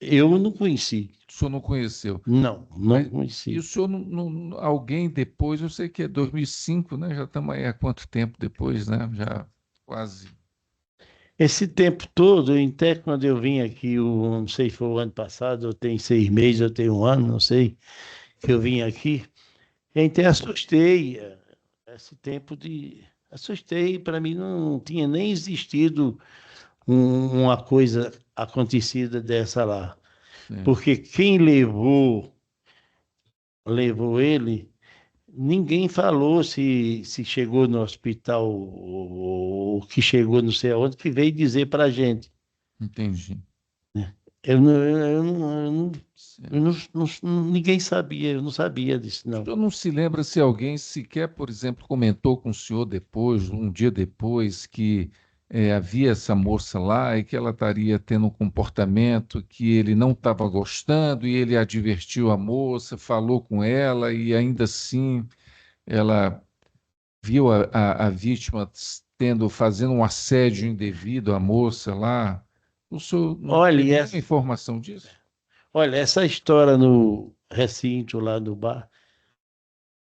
eu não conheci. O senhor não conheceu? Não Mas- conheci. E o senhor, alguém depois, eu sei que é 2005, né? Já estamos aí há quanto tempo depois, né? Já quase. Esse tempo todo, até quando eu vim aqui, não sei se foi o ano passado, eu tenho 6 meses, eu tenho um ano, não sei, que eu vim aqui, eu até assustei, esse tempo de... Assustei, para mim não tinha nem existido uma coisa acontecida dessa lá. Sim. Porque quem levou ele, ninguém falou se chegou no hospital ou que chegou não sei aonde, que veio dizer para a gente. Entendi. Ninguém sabia, eu não sabia disso, O não. senhor não se lembra se alguém sequer, por exemplo, comentou com o senhor depois, um dia depois, que havia essa moça lá e que ela estaria tendo um comportamento que ele não estava gostando e ele advertiu a moça, falou com ela e ainda assim ela viu a vítima fazendo um assédio indevido à moça lá. O senhor não Olha, tem e nenhuma essa, informação disso? olha, essa história no recinto lá do bar,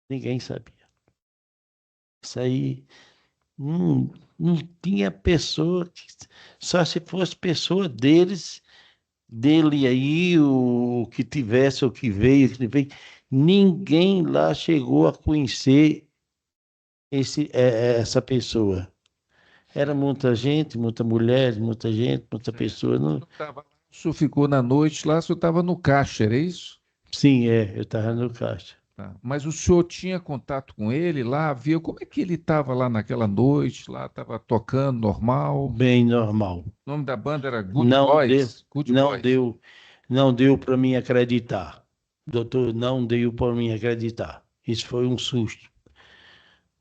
ninguém sabia. Isso aí não tinha pessoa, só se fosse pessoa dele aí, o que tivesse, o que veio, ninguém lá chegou a conhecer essa pessoa. Era muita gente, muita mulher, muita gente, muita pessoa. Não... O senhor ficou na noite lá, o senhor estava no caixa, era isso? Sim, eu estava no caixa. Tá. Mas o senhor tinha contato com ele lá, viu como é que ele estava lá naquela noite, lá estava tocando normal. Bem normal. O nome da banda era Good Não Boys. Good não Boys. não deu para mim acreditar. Doutor, não deu para mim acreditar. Isso foi um susto.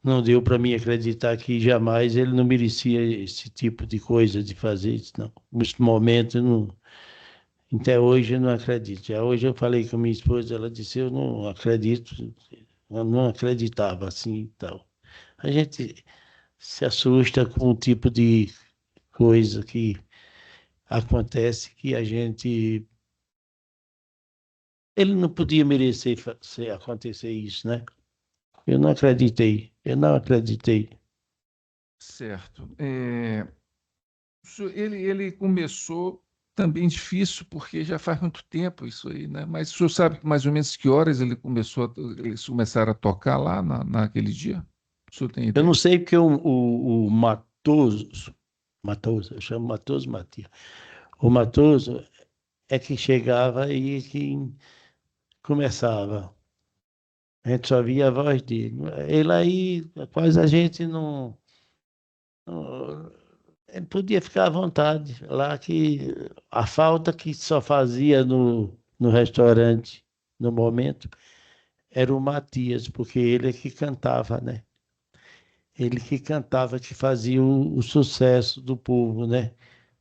Não deu para mim acreditar que jamais ele não merecia esse tipo de coisa, de fazer isso, não. Nesse momento, não, até hoje eu não acredito. Já hoje eu falei com minha esposa, ela disse, eu não acredito, eu não acreditava assim e tal. A gente se assusta com o tipo de coisa que acontece que a gente ele não podia merecer acontecer isso, né? Eu não acreditei. Certo. Ele começou também difícil, porque já faz muito tempo isso aí, né? Mas o senhor sabe mais ou menos que horas eles começaram a tocar lá naquele dia? O senhor tem Eu ideia? não sei porque o Matoso, eu chamo Matoso Matias. O Matoso é que chegava e que começava. A gente só via a voz dele. Ele aí, quase a gente não. Ele podia ficar à vontade. Lá que a falta que só fazia no restaurante, no momento, era o Matias, porque ele é que cantava, né? Ele que cantava, que fazia o sucesso do povo, né?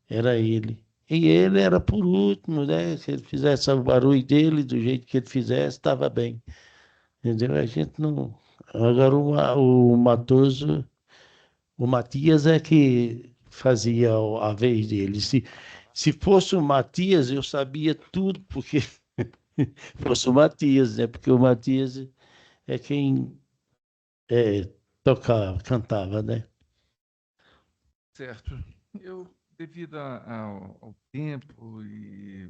Era ele. E ele era por último, né? Se ele fizesse o barulho dele, do jeito que ele fizesse, estava bem. Entendeu? A gente não. Agora o Matoso, o Matias é que fazia a vez dele. Se fosse o Matias, eu sabia tudo, porque fosse o Matias, né? Porque o Matias é quem tocava, cantava, né? Certo. Devido ao tempo e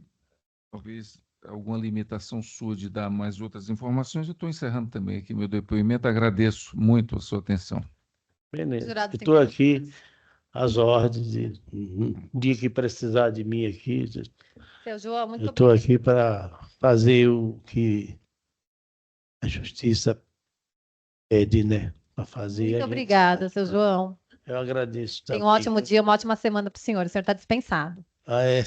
talvez alguma limitação sua de dar mais outras informações, eu estou encerrando também aqui meu depoimento. Agradeço muito a sua atenção. Beleza. Jurado Eu tem estou aqui perguntas? às ordens. Um dia que precisar de mim aqui, Seu João, muito eu estou obrigada. aqui para fazer o que a justiça pede, né? Para fazer Muito a gente. obrigada, seu João. Eu agradeço Tenha um também. ótimo dia, uma ótima semana para o senhor. O senhor está dispensado. Ah, é.